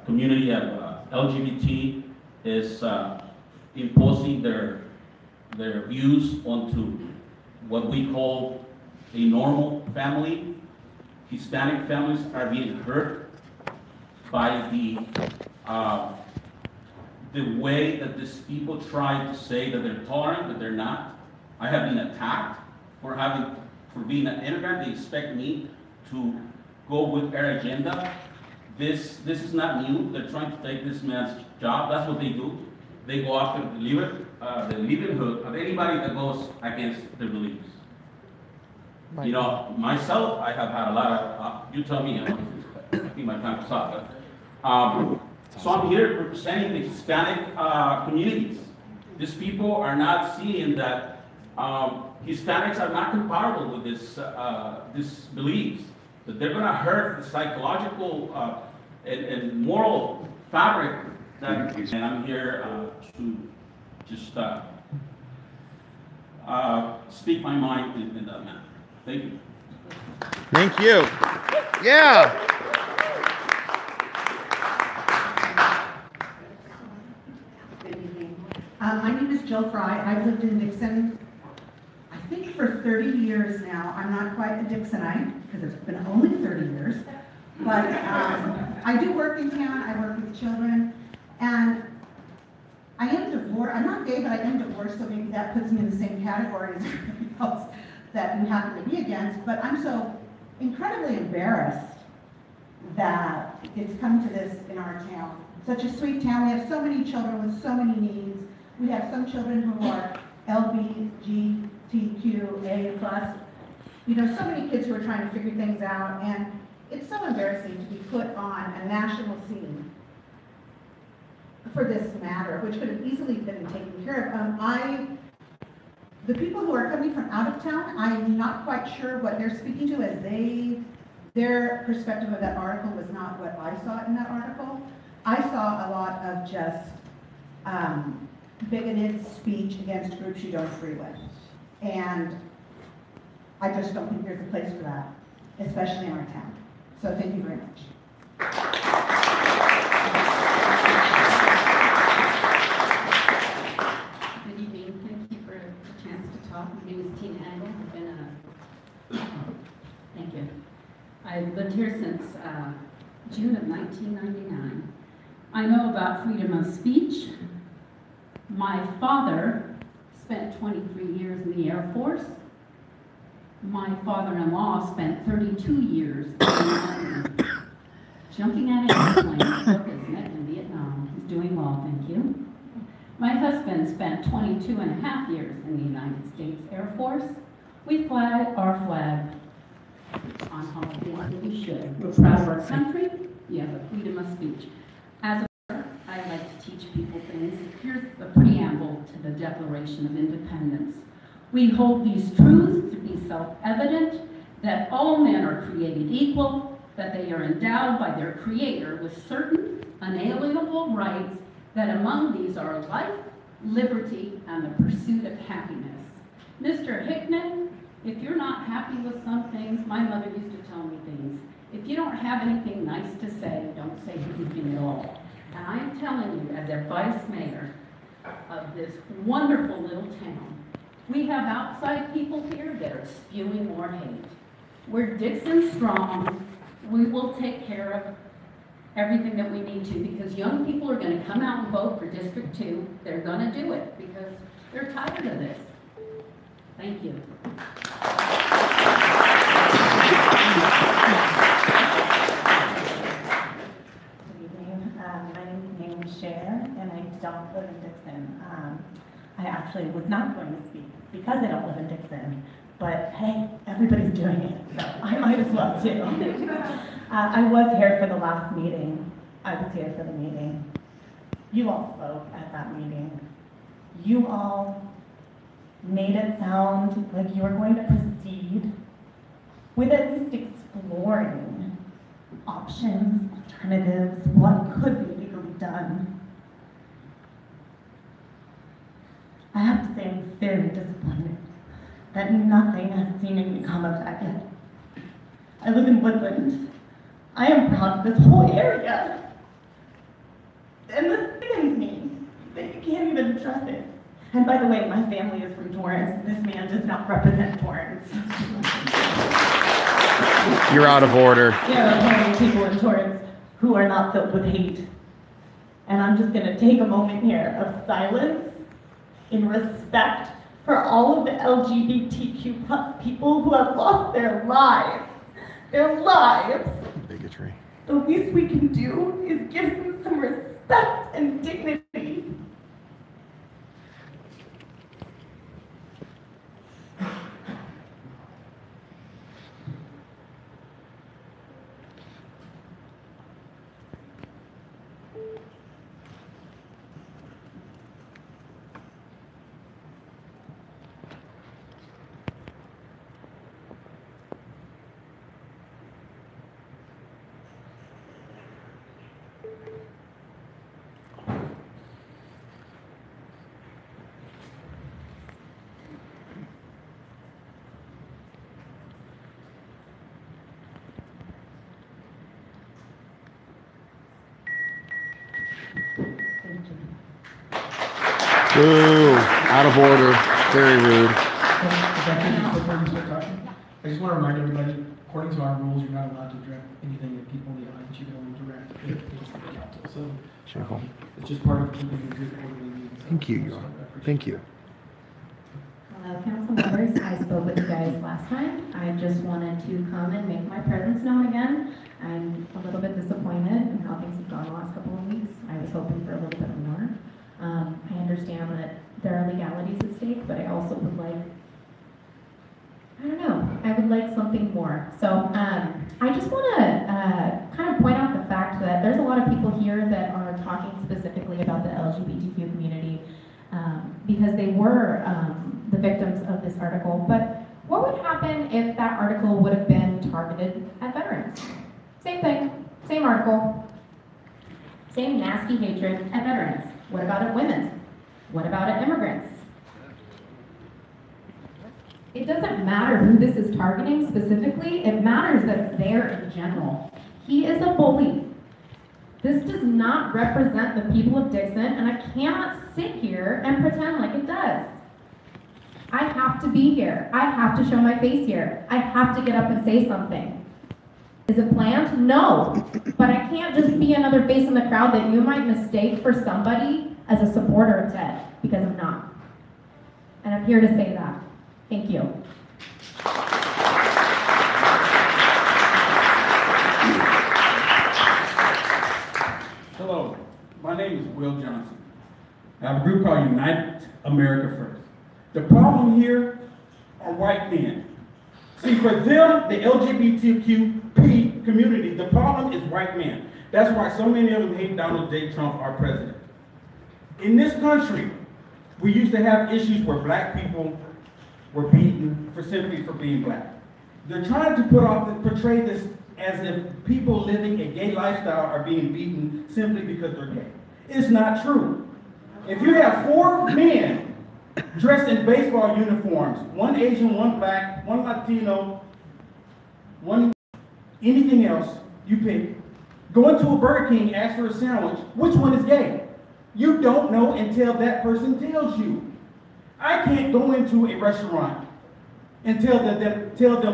community of LGBT is imposing their views onto what we call a normal family. Hispanic families are being hurt by the way that these people try to say that they're tolerant, but they're not. I have been attacked for being an immigrant. They expect me to go with their agenda. This is not new. They're trying to take this man's job. That's what they do. They go after the livelihood of anybody that goes against their beliefs. You know, myself, I have had a lot of, you tell me, I think my time is up, but, so I'm here representing the Hispanic communities. These people are not seeing that Hispanics are not compatible with this beliefs, that they're going to hurt the psychological and moral fabric. And I'm here to just speak my mind in that manner. Thank you. Thank you. Yeah. My name is Jill Fry. I've lived in Dixon, I think for 30 years now. I'm not quite a Dixonite, because it's been only 30 years. But I do work in town, I work with children, and I am divorced. I'm not gay, but I am divorced, so maybe that puts me in the same category as everybody else that you happen to be against. But I'm so incredibly embarrassed that it's come to this in our town. Such a sweet town. We have so many children with so many needs. We have some children who are LGBTQA+. You know, so many kids who are trying to figure things out. And It's so embarrassing to be put on a national scene for this matter, which could have easily been taken care of. The people who are coming from out of town, I'm not quite sure what they're speaking to, as their perspective of that article was not what I saw in that article. I saw a lot of just bigoted speech against groups you don't agree with. And I just don't think there's a place for that, especially in our town. So thank you very much. Good evening. Thank you for the chance to talk. My name is Tina Angle. I've been thank you. I've lived here since June of 1999. I know about freedom of speech. My father spent 23 years in the Air Force. My father-in-law spent 32 years in the Army. Jumping out of airplanes, broke his neck in Vietnam. He's doing well, thank you. My husband spent 22 and a half years in the United States Air Force. We fly our flag on holidays that we should. We're proud of our country. You have a freedom of speech. As a I like to teach people things. Here's the preamble to the Declaration of Independence. We hold these truths to be self-evident, that all men are created equal, that they are endowed by their Creator with certain unalienable rights, that among these are life, liberty, and the pursuit of happiness. Mr. Hickman, if you're not happy with some things, my mother used to tell me things. If you don't have anything nice to say, don't say anything at all. And I'm telling you, as a vice-mayor of this wonderful little town, we have outside people here that are spewing more hate. We're Dixon strong. We will take care of everything that we need to, because young people are going to come out and vote for District 2. They're going to do it because they're tired of this. Thank you. My name is Cher, and I don't live in Dixon. I actually was not going to speak because I don't live in Dixon, but hey, everybody's doing it, so I might as well too. I was here for the last meeting. I was here for the meeting. You all spoke at that meeting. You all made it sound like you were going to proceed with at least exploring options, alternatives, what could be legally done. I have to say I'm very disappointed that nothing has seemingly come of that yet. I live in Woodland. I am proud of this whole area. And this sickens me that you can't even address it. And by the way, my family is from Torrance. This man does not represent Torrance. You're out of order. There are plenty of people in Torrance who are not filled with hate. And I'm just gonna take a moment here of silence in respect for all of the LGBTQ plus people who have lost their lives. Their lives. Bigotry. The least we can do is give them some respect and dignity. Boo! Out of order. Very rude. Before we start talking, I just want to remind everybody, according to our rules, you're not allowed to direct anything at people in the audience. You can only direct it against the council. So it's just part of keeping a good orderly meeting. Thank you, Your Honor. Thank you. Council members, I spoke with you guys last time. I just wanted to come and make my presence known again. I'm a little bit disappointed in how things have gone the last couple of weeks. I was hoping for a little bit more. I understand that there are legalities at stake, but I also would like, I I don't know. I would like something more. So I just want to kind of point out the fact that there's a lot of people here that are talking specifically about the LGBTQ community because they were the victims of this article. But what would happen if that article would have been targeted at veterans? Same thing, same article, same nasty hatred at veterans. What about at women? What about at immigrants? It doesn't matter who this is targeting specifically, it matters that it's there in general. He is a bully. This does not represent the people of Dixon, and I cannot sit here and pretend like it does. I have to be here. I have to show my face here. I have to get up and say something. Is it planned? No. But I can't just be another face in the crowd that you might mistake for somebody as a supporter of Ted, because I'm not. And I'm here to say that. Thank you. Hello, my name is Will Johnson. I have a group called Unite America First. The problem here are white men. See, for them, the LGBTQ community, the problem is white men. That's why so many of them hate Donald J. Trump, our president. In this country, we used to have issues where black people were beaten simply for being black. They're trying to portray this as if people living a gay lifestyle are being beaten simply because they're gay. It's not true. If you have 4 men dressed in baseball uniforms, one Asian, one black, one Latino, one anything else, you pick, go into a Burger King, ask for a sandwich, which one is gay? You don't know until that person tells you. I can't go into a restaurant and tell them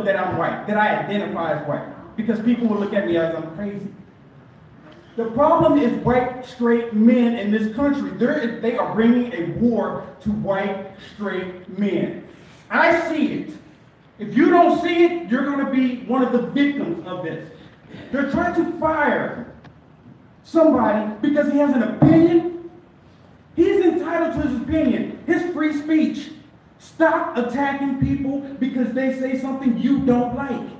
that I'm white, that I identify as white, because people will look at me as I'm crazy. The problem is white, straight men in this country. They are bringing a war to white, straight men. I see it. If you don't see it, you're going to be one of the victims of this. They're trying to fire somebody because he has an opinion. He's entitled to his opinion, his free speech. Stop attacking people because they say something you don't like.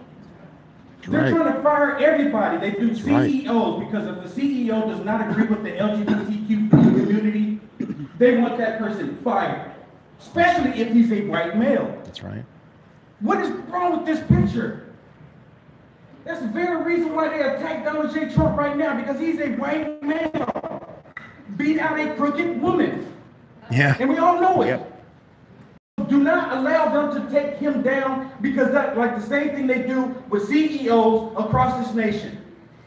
They're trying to fire everybody. They do CEOs because if the CEO does not agree with the LGBTQ community, they want that person fired, especially if he's a white male. That's right. What is wrong with this picture? That's the very reason why they attack Donald J. Trump right now, because he's a white male. Beat out a crooked woman. Yeah. And we all know it. Yep. Do not allow them to take him down, because that's like the same thing they do with CEOs across this nation.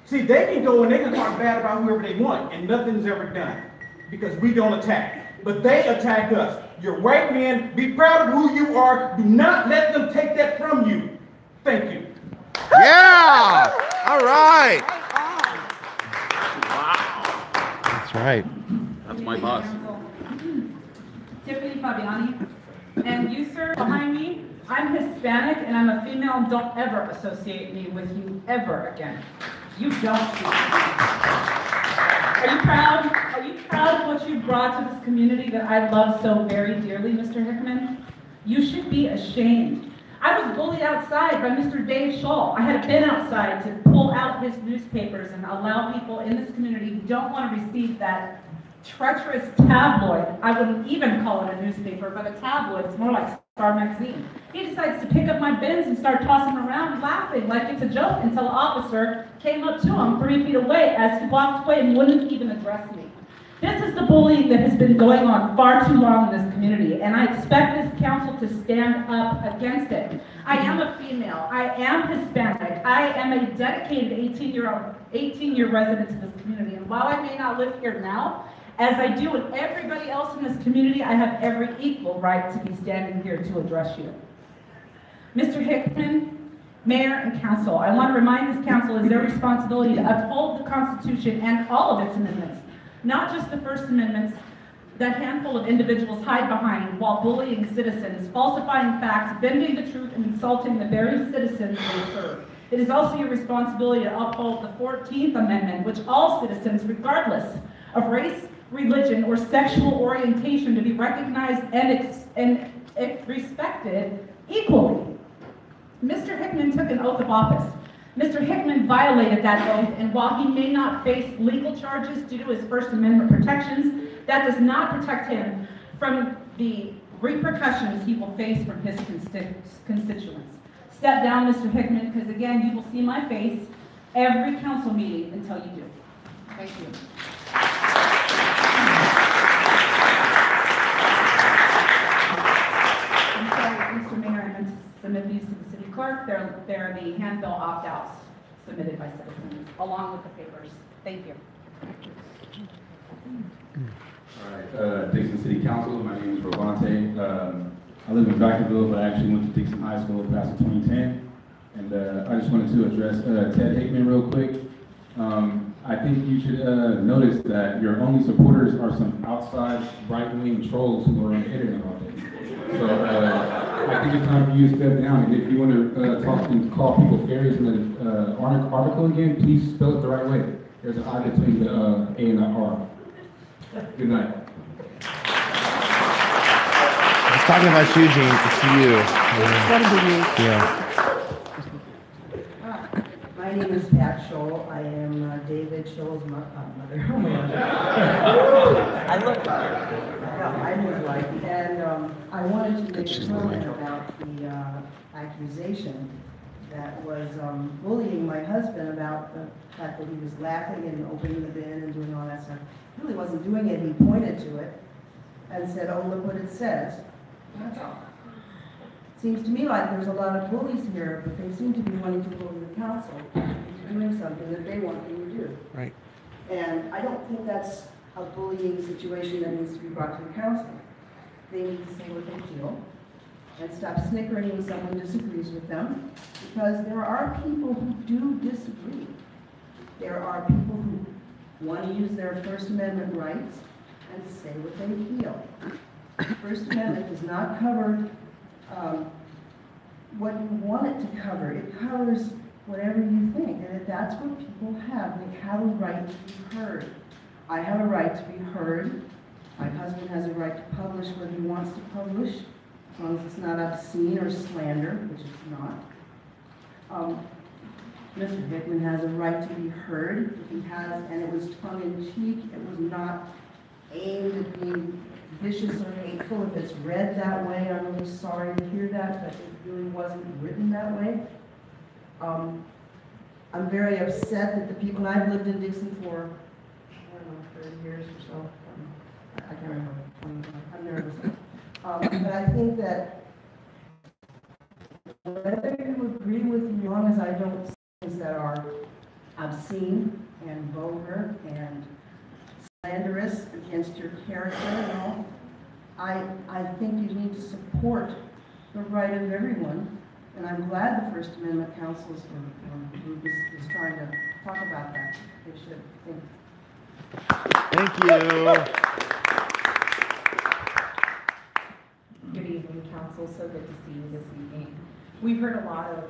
See, they can go and they can talk bad about whoever they want and nothing's ever done because we don't attack. But they attack us. You're white men. Be proud of who you are. Do not let them take that from you. Thank you. Yeah! All right. Wow. That's right. That's my boss. Tiffany Fabiani. And you, sir, behind me, I'm Hispanic and I'm a female. Don't ever associate me with you ever again. You don't. Are you proud? Are you proud of what you brought to this community that I love so very dearly, Mr. Hickman? You should be ashamed. I was bullied outside by Mr. Dave Shull. I had been outside to pull out his newspapers and allow people in this community who don't want to receive that treacherous tabloid. I wouldn't even call it a newspaper, but a tabloid. It's more like Star Magazine. He decides to pick up my bins and start tossing them around, laughing like it's a joke, until an officer came up to him 3 feet away as he walked away and wouldn't even address me. This is the bullying that has been going on far too long in this community, and I expect this council to stand up against it. I am a female. I am Hispanic. I am a dedicated 18-year resident of this community, and while I may not live here now, as I do with everybody else in this community, I have every equal right to be standing here to address you. Mr. Hickman, Mayor, and Council, I want to remind this council it's their responsibility to uphold the Constitution and all of its amendments, not just the First Amendments that handful of individuals hide behind while bullying citizens, falsifying facts, bending the truth, and insulting the very citizens they serve. It is also your responsibility to uphold the 14th Amendment, which all citizens, regardless of race, religion, or sexual orientation, to be recognized and respected equally. Mr. Hickman took an oath of office. Mr. Hickman violated that oath, and while he may not face legal charges due to his First Amendment protections, that does not protect him from the repercussions he will face from his constituents. Step down, Mr. Hickman, because again, you will see my face every council meeting until you do. Thank you. I'm sorry, Mr. Mayor, I meant to submit these to the city clerk. They're the handbill opt-outs submitted by citizens, along with the papers. Thank you. All right, Dixon City Council, my name is Ravante. I live in Vacaville, but I actually went to Dixon High School class of 2010. And I just wanted to address Ted Hickman real quick. I think you should notice that your only supporters are some outside right-wing trolls who are on the internet all day. So I think it's time for you to step down. And if you want to talk and call people fairies in the article again, please spell it the right way. There's an I between the A and the R. Good night. I was talking about Eugene. It's you. Yeah. My name is Pat Scholl. I am David Scholl's mother. Oh my God. I look like her. No, I'm his wife. And I wanted to make a comment about the accusation that was bullying my husband about the fact that he was laughing and opening the bin and doing all that stuff. He really wasn't doing it. He pointed to it and said, "Oh, look what it says." That's all. Seems to me like there's a lot of bullies here, but they seem to be wanting to bully the council into doing something that they want them to do. Right. And I don't think that's a bullying situation that needs to be brought to the council. They need to say what they feel and stop snickering when someone disagrees with them, because there are people who do disagree. There are people who want to use their First Amendment rights and say what they feel. The First Amendment does not cover what you want it to cover. It covers whatever you think, and that's what people have. They have a right to be heard. I have a right to be heard. My husband has a right to publish what he wants to publish, as long as it's not obscene or slander, which it's not. Mr. Hickman has a right to be heard. If he has, and it was tongue-in-cheek, it was not aimed at being vicious or hateful. If it's read that way, I'm really sorry to hear that, but it really wasn't written that way. I'm very upset that the people, and I've lived in Dixon for, I don't know, 30 years or so. I can't remember, 20, I'm nervous. But I think that whether you agree with me, as long as I don't say things that are obscene and vulgar and slanderous against your character and all, I think you need to support the right of everyone. And I'm glad the First Amendment Council's group is trying to talk about that. They should. Thank you. Good evening, Council. So good to see you this evening. We've heard a lot of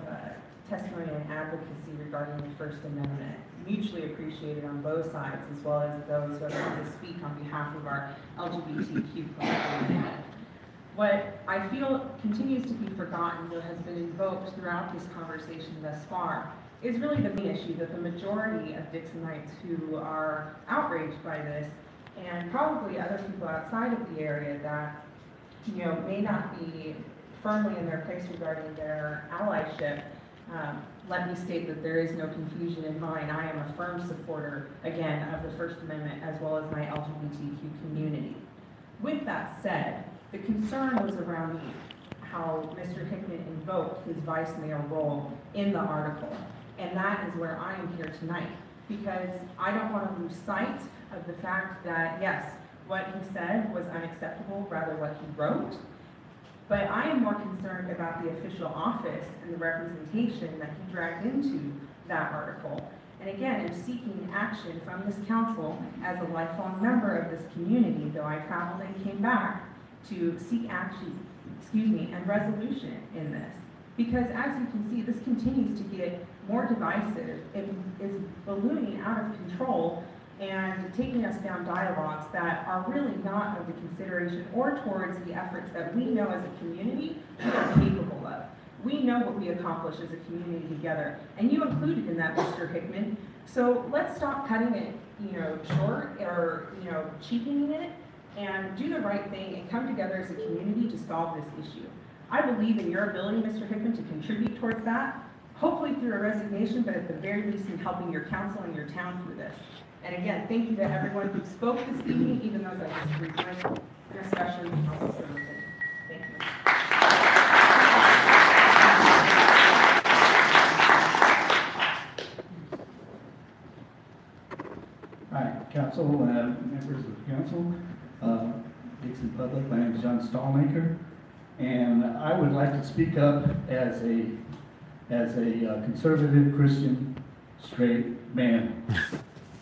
testimony and advocacy regarding the First Amendment, mutually appreciated on both sides, as well as those who are going to speak on behalf of our LGBTQ community. What I feel continues to be forgotten, but has been invoked throughout this conversation thus far, is really the main issue that the majority of Dixonites who are outraged by this, and probably other people outside of the area that may not be firmly in their place regarding their allyship. Let me state that there is no confusion in mine. I am a firm supporter, again, of the First Amendment as well as my LGBTQ community. With that said, the concern was around how Mr. Hickman invoked his vice-mayor role in the article. And that is where I am here tonight, because I don't want to lose sight of the fact that, yes, what he said was unacceptable, rather what he wrote. But I am more concerned about the official office and the representation that he dragged into that article. And again, I'm seeking action from this council as a lifelong member of this community, though I traveled and came back to seek action, and resolution in this. Because as you can see, this continues to get more divisive. It is ballooning out of control and taking us down dialogues that are really not of the consideration or towards the efforts that we know as a community we are capable of. We know what we accomplish as a community together, and you included in that, Mr. Hickman. So let's stop cutting it, short or, cheapening it, and do the right thing and come together as a community to solve this issue. I believe in your ability, Mr. Hickman, to contribute towards that, hopefully through a resignation, but at the very least in helping your council and your town through this. And again, thank you to everyone who spoke this evening, even those I disagreed with, and especially Council Services. Thank you. Hi, Council, members of the Council, Dixon Public. My name is John Stallmaker, and I would like to speak up as a conservative Christian straight man.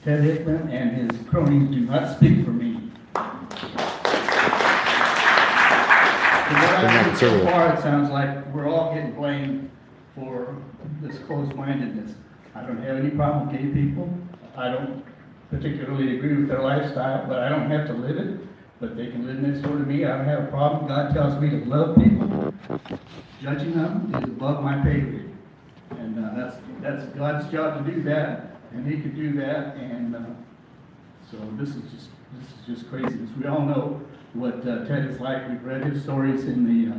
Ted Hickman and his cronies do not speak for me. From what I've heard so far, it sounds like we're all getting blamed for this closed-mindedness. I don't have any problem with gay people. I don't particularly agree with their lifestyle, but I don't have to live it. But they can live next door to me. I don't have a problem. God tells me to love people. Judging them is above my pay grade. And that's God's job to do that. And he could do that, and so this is just craziness. We all know what Ted is like. We've read his stories in the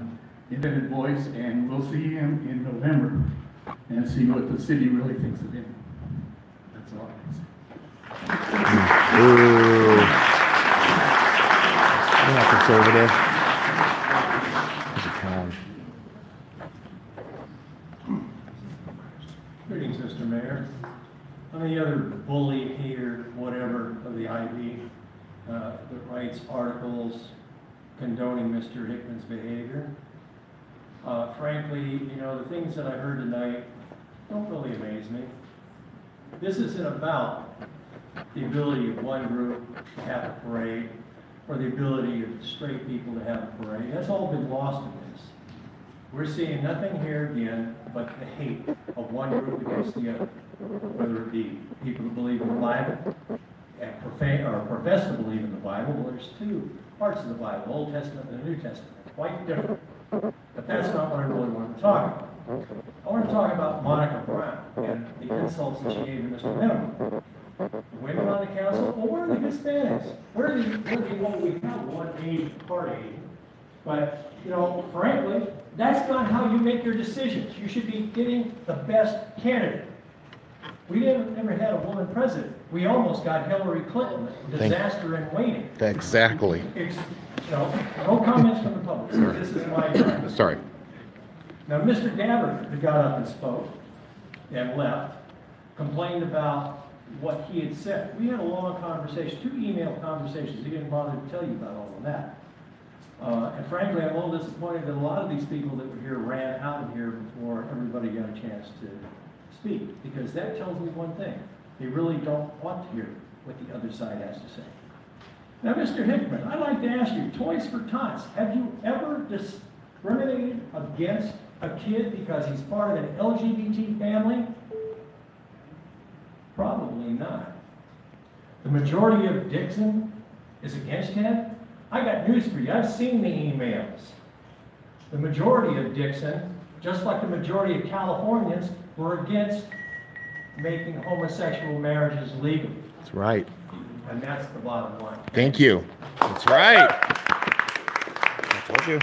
Independent Voice, and we'll see him in November and see what the city really thinks of him. That's all I can say. Ooh. You're not conservative. Greetings, Mr. Mayor. I'm the other bully, hater, whatever of the IB that writes articles condoning Mr. Hickman's behavior. Frankly, the things that I heard tonight don't really amaze me. This isn't about the ability of one group to have a parade or the ability of straight people to have a parade. That's all been lost in this. We're seeing nothing here again but the hate of one group against the other, whether it be people who believe in the Bible and profess to believe in the Bible. Well, there's two parts of the Bible, Old Testament and the New Testament, quite different. But that's not what I really want to talk about. I want to talk about Monica Brown and the insults that she gave to Mr. Miniman. Women on the council, well, where are the Hispanics? Where are we have one age party, but, frankly, that's not how you make your decisions. You should be getting the best candidate. We never had a woman president. We almost got Hillary Clinton. Disaster in waiting. Exactly. No comments from the public. This is my time. Sorry. Now, Mr. Gabbard, who got up and spoke and left, complained about what he had said. We had a long conversation, 2 email conversations. He didn't bother to tell you about all of that. And frankly, I'm a little disappointed that a lot of these people that were here ran out of here before everybody got a chance to speak, because that tells me one thing. They really don't want to hear what the other side has to say. Now, Mr. Hickman, I'd like to ask you, Toys for Tots, have you ever discriminated against a kid because he's part of an LGBT family? Probably not. The majority of Dixon is against him? I got news for you. I've seen the emails. The majority of Dixon, just like the majority of Californians, were against making homosexual marriages legal. That's right. And that's the bottom line. Thank you. That's right. I told you.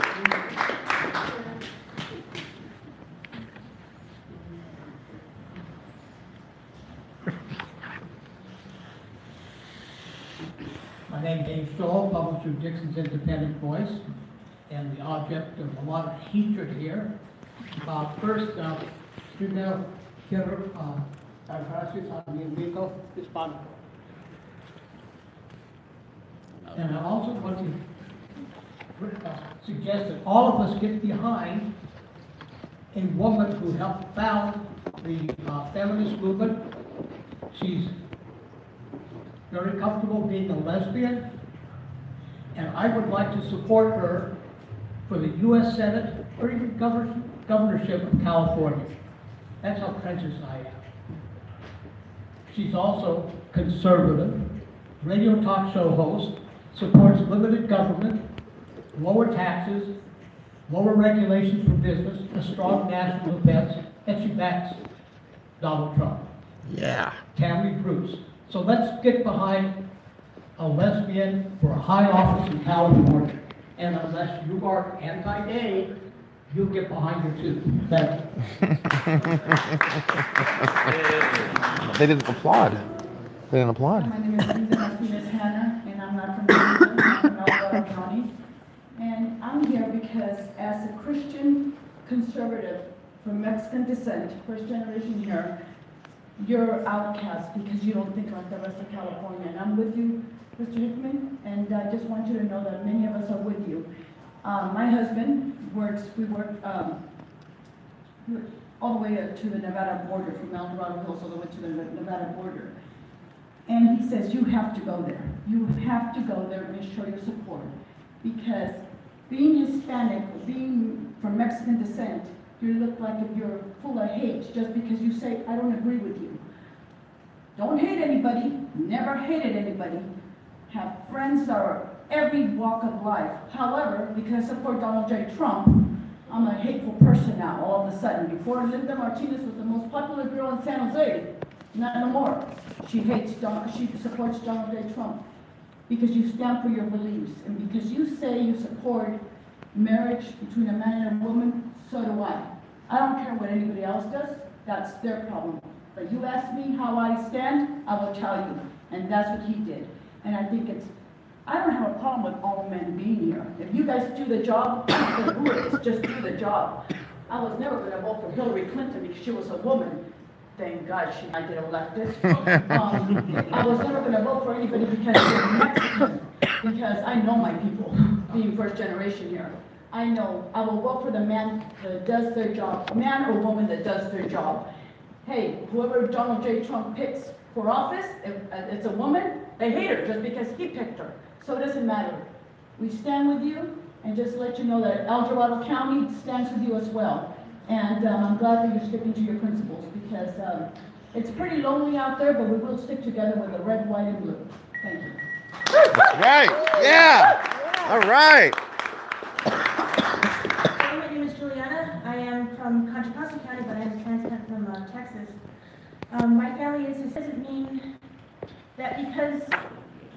My name is Dave Stoll, publisher of Dixon's Independent Voice, and the object of a lot of hatred here. First, student diagnosis on the illegal Hispanic. And I also want to suggest that all of us get behind a woman who helped found the feminist movement. She's very comfortable being a lesbian, and I would like to support her for the U.S. Senate or even governorship of California. That's how trenchous I am. She's also conservative, radio talk show host, supports limited government, lower taxes, lower regulations for business, a strong national defense, and she backs Donald Trump. Yeah. Tammy Bruce. So let's get behind a lesbian for a high office in California. And unless you are anti-gay, you get behind her too. Thank you. They didn't applaud. They didn't applaud. My name is Hannah, and I'm not from Mexico, I'm from Alvarado County. And I'm here because as a Christian conservative from Mexican descent, first generation here, you're outcast because you don't think like the rest of California. And I'm with you, Mr. Hickman, and I just want you to know that many of us are with you. My husband we work all the way to the Nevada border, from El Dorado Hills all the way to the Nevada border. And he says, you have to go there. You have to go there and show your support. Because being Hispanic, or being from Mexican descent, you look like if you're full of hate just because you say, I don't agree with you. Don't hate anybody, never hated anybody. Have friends that are every walk of life. However, because I support Donald J. Trump, I'm a hateful person now, all of a sudden. Before, Linda Martinez was the most popular girl in San Jose. Not no more. She supports Donald J. Trump because you stand for your beliefs. And because you say you support marriage between a man and a woman, so do I. I don't care what anybody else does. That's their problem. But you ask me how I stand, I will tell you. And that's what he did. And I think I don't have a problem with all men being here. If you guys do the job, just do the job. I was never going to vote for Hillary Clinton because she was a woman. Thank God she might get elected. I was never going to vote for anybody because they're Mexican. Because I know my people, being first generation here. I know. I will vote for the man that does their job. Man or woman that does their job. Hey, whoever Donald J. Trump picks for office, if it's a woman, they hate her just because he picked her. So it doesn't matter. We stand with you, and just let you know that El Dorado County stands with you as well. And I'm glad that you're sticking to your principles because it's pretty lonely out there, but we will stick together with the red, white, and blue. Thank you. That's right. Yeah. All right. My name is Juliana. I am from Contra Costa County, but I am a transplant from Texas. My family is, doesn't mean that because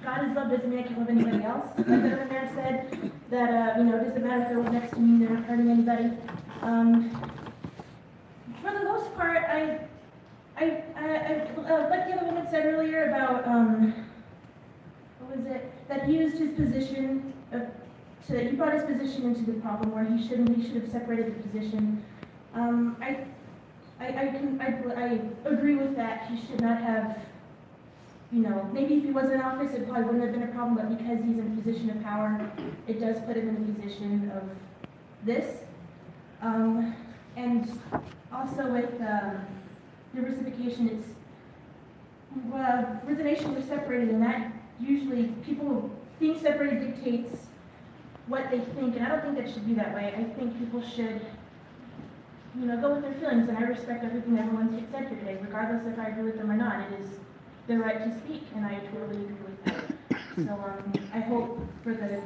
God is love doesn't mean I can't love anybody else. Like the other man said, that, it doesn't matter if they're next to me, they're not hurting anybody. For the most part, like the other woman said earlier about, what was it? That he used his position, he brought his position into the problem where he should have separated the position. I agree with that. He should not have, maybe if he was in office, it probably wouldn't have been a problem, but because he's in a position of power, it does put him in a position of this. And also with diversification, it's, we're the nation, we're separated, and that usually people being separated dictates what they think, and I don't think that should be that way. I think people should go with their feelings, and I respect everything everyone's said here today, regardless if I agree with them or not. It is their right to speak, and I totally agree with that. So I hope for the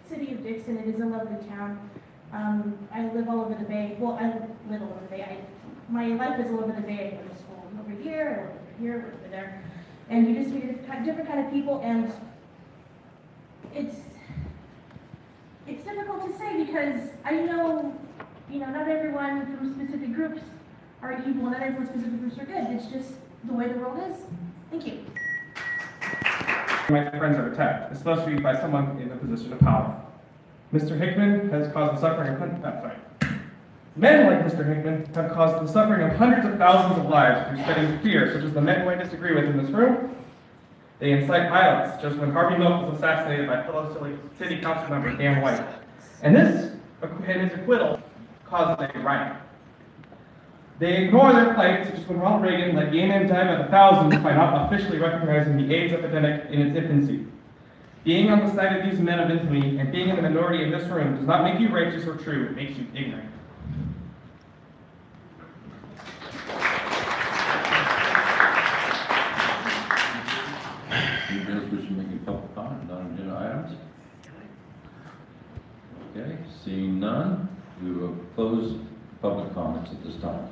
city of Dixon. It is a lovely town. I live all over the Bay. Well, I live all over the Bay. My life is all over the Bay. I go to school over here, I work over here, I work over there. And you just meet a different kind of people, and it's difficult to say because I know, not everyone from specific groups are evil, not everyone from specific groups are good. It's just the way the world is. Thank you. My friends are attacked, especially by someone in a position of power. Mr. Hickman has caused the suffering of men like Mr. Hickman have caused the suffering of hundreds of thousands of lives through spreading fear, such as the men who I disagree with in this room. They incite violence, just when Harvey Milk was assassinated by fellow City Council member Dan White. And his acquittal caused a riot. They ignore their plight, such as when Ronald Reagan let gay men die by the thousands by not officially recognizing the AIDS epidemic in its infancy. Being on the side of these men of infamy and being in the minority in this room does not make you righteous or true, it makes you ignorant. Anybody else wishing to make a public comment on agenda items? Okay, seeing none, we will close public comments at this time.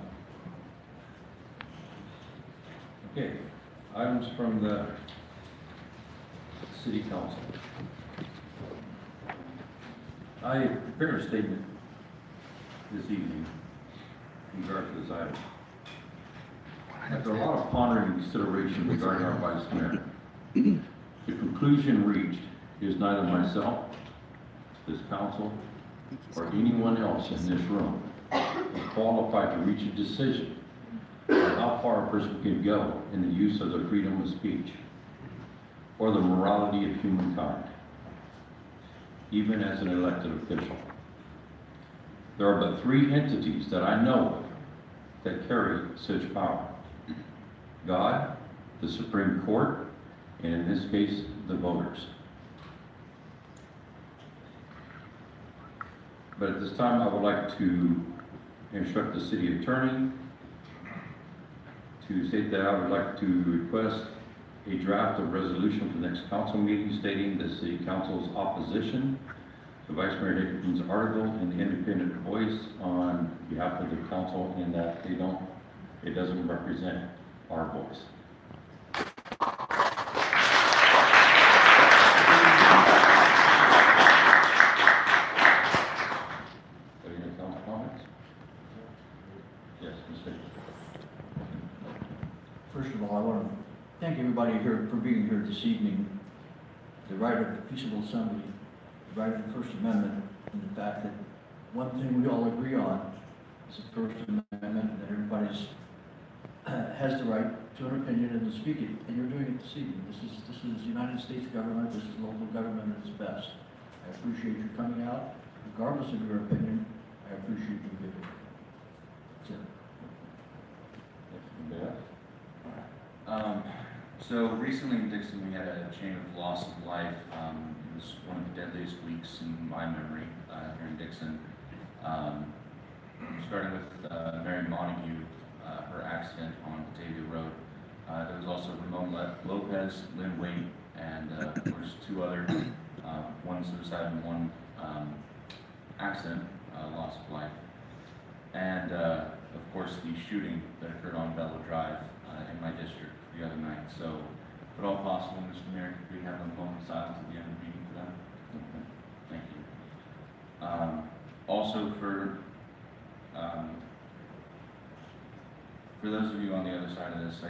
Okay, items from the City Council. I prepared a statement this evening in regard to this item. After a lot of pondering and consideration regarding our Vice-Mayor, the conclusion reached is neither myself, this council, or anyone else in this room is qualified to reach a decision on how far a person can go in the use of their freedom of speech or the morality of humankind, even as an elected official. There are but three entities that I know of that carry such power: God, the Supreme Court, and in this case, the voters. But at this time, I would like to instruct the city attorney to state that I would like to request a draft of resolution for the next council meeting stating the city council's opposition to Vice-Mayor Dixon's article in the Independent Voice on behalf of the council, in that it doesn't represent our voice. Any council comments? Yes, Mr. First of all, I want to thank everybody here for being here this evening. The right of peaceable assembly, the right of the First Amendment, and the fact that one thing we all agree on is the First Amendment, and that everybody's has the right to an opinion and to speak it, and you're doing it this evening. This is United States government, this is local government at its best. I appreciate you coming out, regardless of your opinion. I appreciate you giving it. That's it. So recently in Dixon, we had a chain of loss of life. It was one of the deadliest weeks in my memory here in Dixon. Starting with Mary Montague, her accident on Batavia Road. There was also Ramon Lopez, Lynn Waite, and of course two other, one suicide and one accident, loss of life. And of course the shooting that occurred on Bella Drive in my district the other night. So if at all possible, Mr. Mayor, could we have a moment of silence at the end of the meeting for that? Thank you. Also for those of you on the other side of this,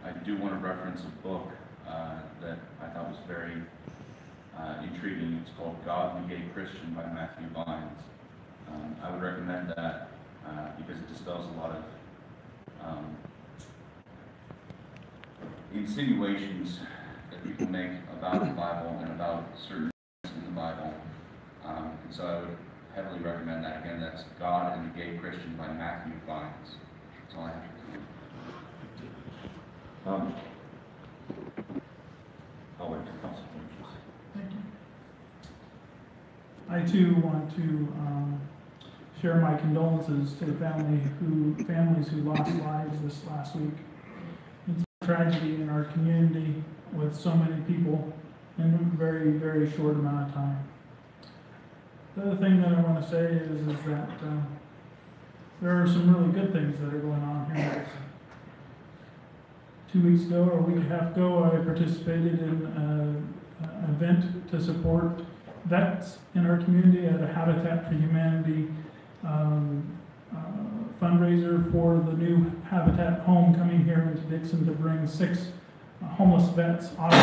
I do want to reference a book that I thought was very intriguing. It's called God the Gay Christian by Matthew Vines. I would recommend that because it dispels a lot of insinuations that people make about the Bible and about certain things in the Bible. And so I would heavily recommend that. Again, that's God and the Gay Christian by Matthew Vines. That's all I have to I'll wait for council finishes. Thank you. I too want to share my condolences to the families who lost lives this last week. It's a tragedy in our community with so many people in a very, very short amount of time. The other thing that I want to say is that there are some really good things that are going on here in Dixon. 2 weeks ago, or a week and a half ago, I participated in an event to support vets in our community at a Habitat for Humanity fundraiser for the new Habitat home coming here into Dixon to bring 6 homeless vets off.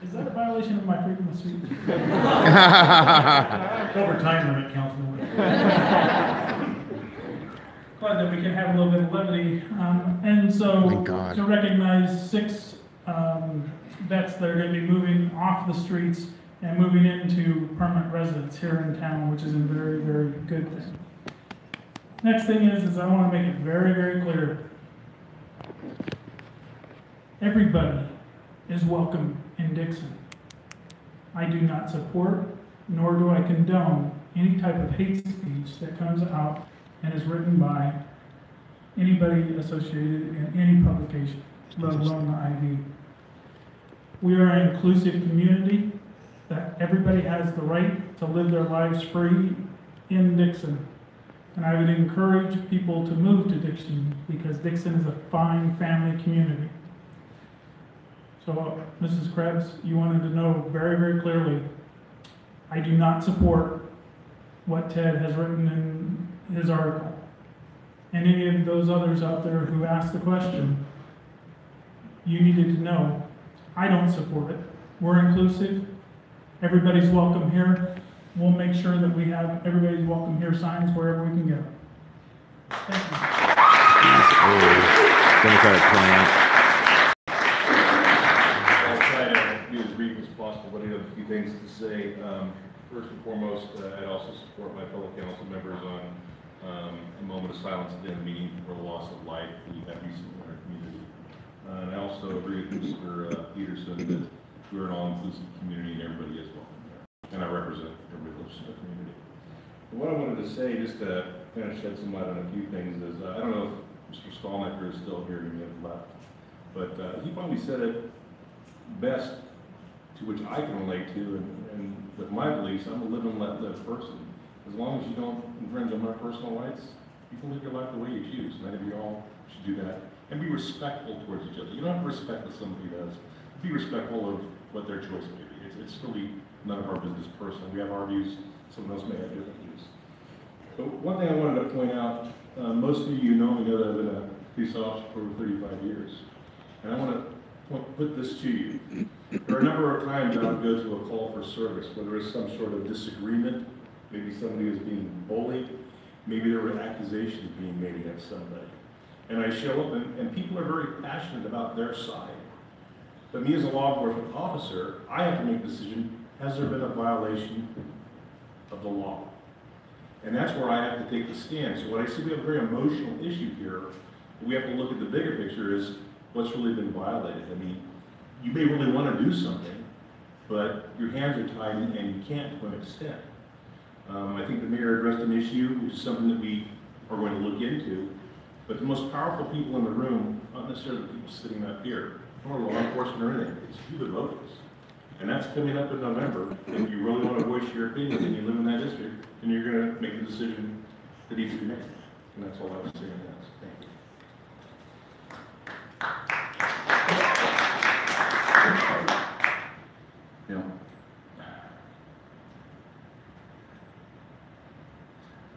Is that a violation of my freedom of speech? Over time limit, Councilman. Glad that we can have a little bit of levity. And so to recognize 6 vets that are going to be moving off the streets and moving into permanent residence here in town, which is a very, very good thing. Next thing is I want to make it very, very clear. Everybody is welcome in Dixon. I do not support, nor do I condone any type of hate speech that comes out and is written by anybody associated in any publication, let alone the IV. We are an inclusive community, that everybody has the right to live their lives free in Dixon. And I would encourage people to move to Dixon because Dixon is a fine family community. So, Mrs. Krebs, you wanted to know very, very clearly, I do not support what Ted has written in his article. And any of those others out there who asked the question, you needed to know, I don't support it. We're inclusive. Everybody's welcome here. We'll make sure that we have everybody's welcome here signs wherever we can get them. Thank you. Democratic plan. I'll try to be as brief as possible, but I have a few things to say. First and foremost, I'd also support my fellow council members on a moment of silence at the end of the meeting for the loss of life we have recently in our community. And I also agree with Mr. Peterson that we're an all-inclusive community and everybody is welcome there. And I represent everybody who lives in the community. And what I wanted to say, just to kind of shed some light on a few things, is I don't know if Mr. Stallnecker is still here, he may have left, but he probably said it best, to which I can relate to, and with my beliefs, I'm a live and let live person. As long as you don't infringe on my personal rights, you can live your life the way you choose, and I think we all should do that. And be respectful towards each other. You don't have to respect what somebody does. Be respectful of what their choice may be. It's really none of our business personally. We have our views, someone else may have different views. But one thing I wanted to point out, most of you know me, know that I've been a police officer for over 35 years. And I want to put this to you. There are a number of times I would go to a call for service where there is some sort of disagreement, maybe somebody is being bullied, maybe there were accusations being made against somebody. And I show up and people are very passionate about their side. But me as a law enforcement officer, I have to make a decision, has there been a violation of the law? And that's where I have to take the stand. So what I see we have a very emotional issue here, but we have to look at the bigger picture is what's really been violated. I mean, you may really want to do something, but your hands are tied and you can't to an extent. I think the mayor addressed an issue, which is something that we are going to look into. But the most powerful people in the room, not necessarily the people sitting up here, nor law enforcement or anything, it's you, the voters. And that's coming up in November. If you really want to voice your opinion and you live in that district, then you're going to make the decision that needs to be made. And that's all I was saying. Thank you. You know,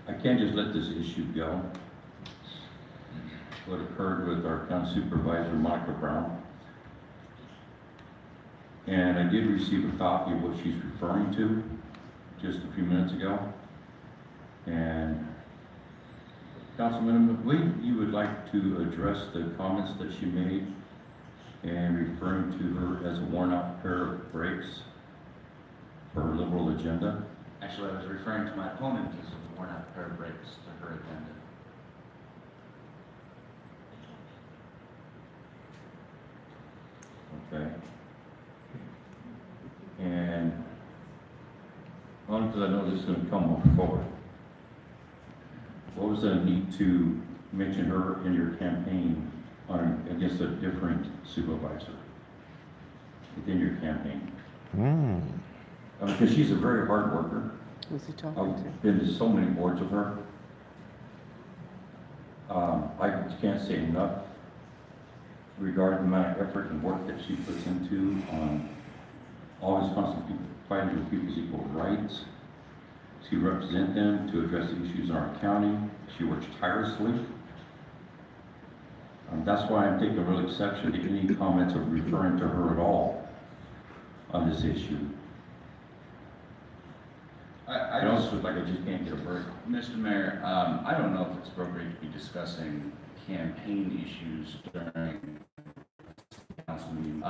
I can't just let this issue go. What occurred with our county supervisor, Monica Brown. And I did receive a copy of what she's referring to just a few minutes ago. And Councilman, I believe you would like to address the comments that she made and referring to her as a worn-out pair of brakes for her liberal agenda. Actually, I was referring to my opponent as a worn-out pair of brakes to her agenda. Okay. And only because I know this is going to come forward. What was the need to mention her in your campaign against a different supervisor within your campaign? Because she's a very hard worker. Who's he talking I've been to so many boards with her. I can't say enough regarding the amount of effort and work that she puts into always constantly fighting for people's equal rights, to represent them, to address the issues in our county. She works tirelessly. That's why I'm taking real exception to any comments of referring to her at all on this issue. I also like I just can't get a break. Mr. Mayor, I don't know if it's appropriate to be discussing campaign issues during council meeting.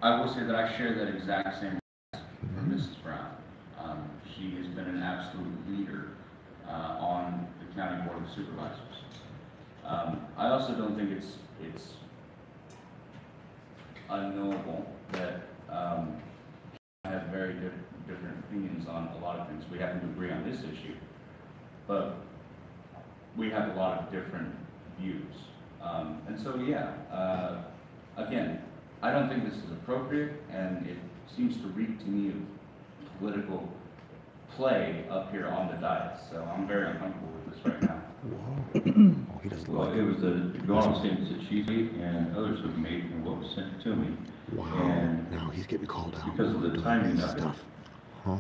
I will say that I share that exact same from Mrs. Brown. She has been an absolute leader on the County Board of Supervisors. I also don't think it's unknowable that I have very different opinions on a lot of things. We happen to agree on this issue, but we have a lot of different views. And so, yeah, again, I don't think this is appropriate, and it seems to reek to me of political play up here on the dais, so I'm very uncomfortable with this right now. Oh, he doesn't Well, like it was the drawing statements that she made and others have made and what was sent to me. Wow. And Now he's getting called out. because of the timing of it, Stuff. Huh.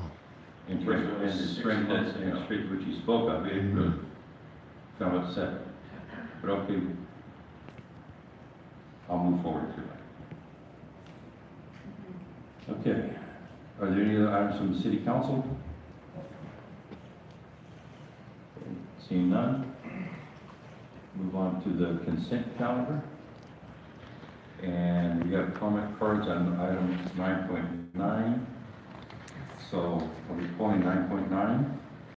and the strength and straight which he spoke of, it really kind of upset. But okay, I'll move forward if you like. Okay. Are there any other items from the city council? Seeing none, move on to the consent calendar. And we have comment cards on item 9.9. So are we pulling 9.9?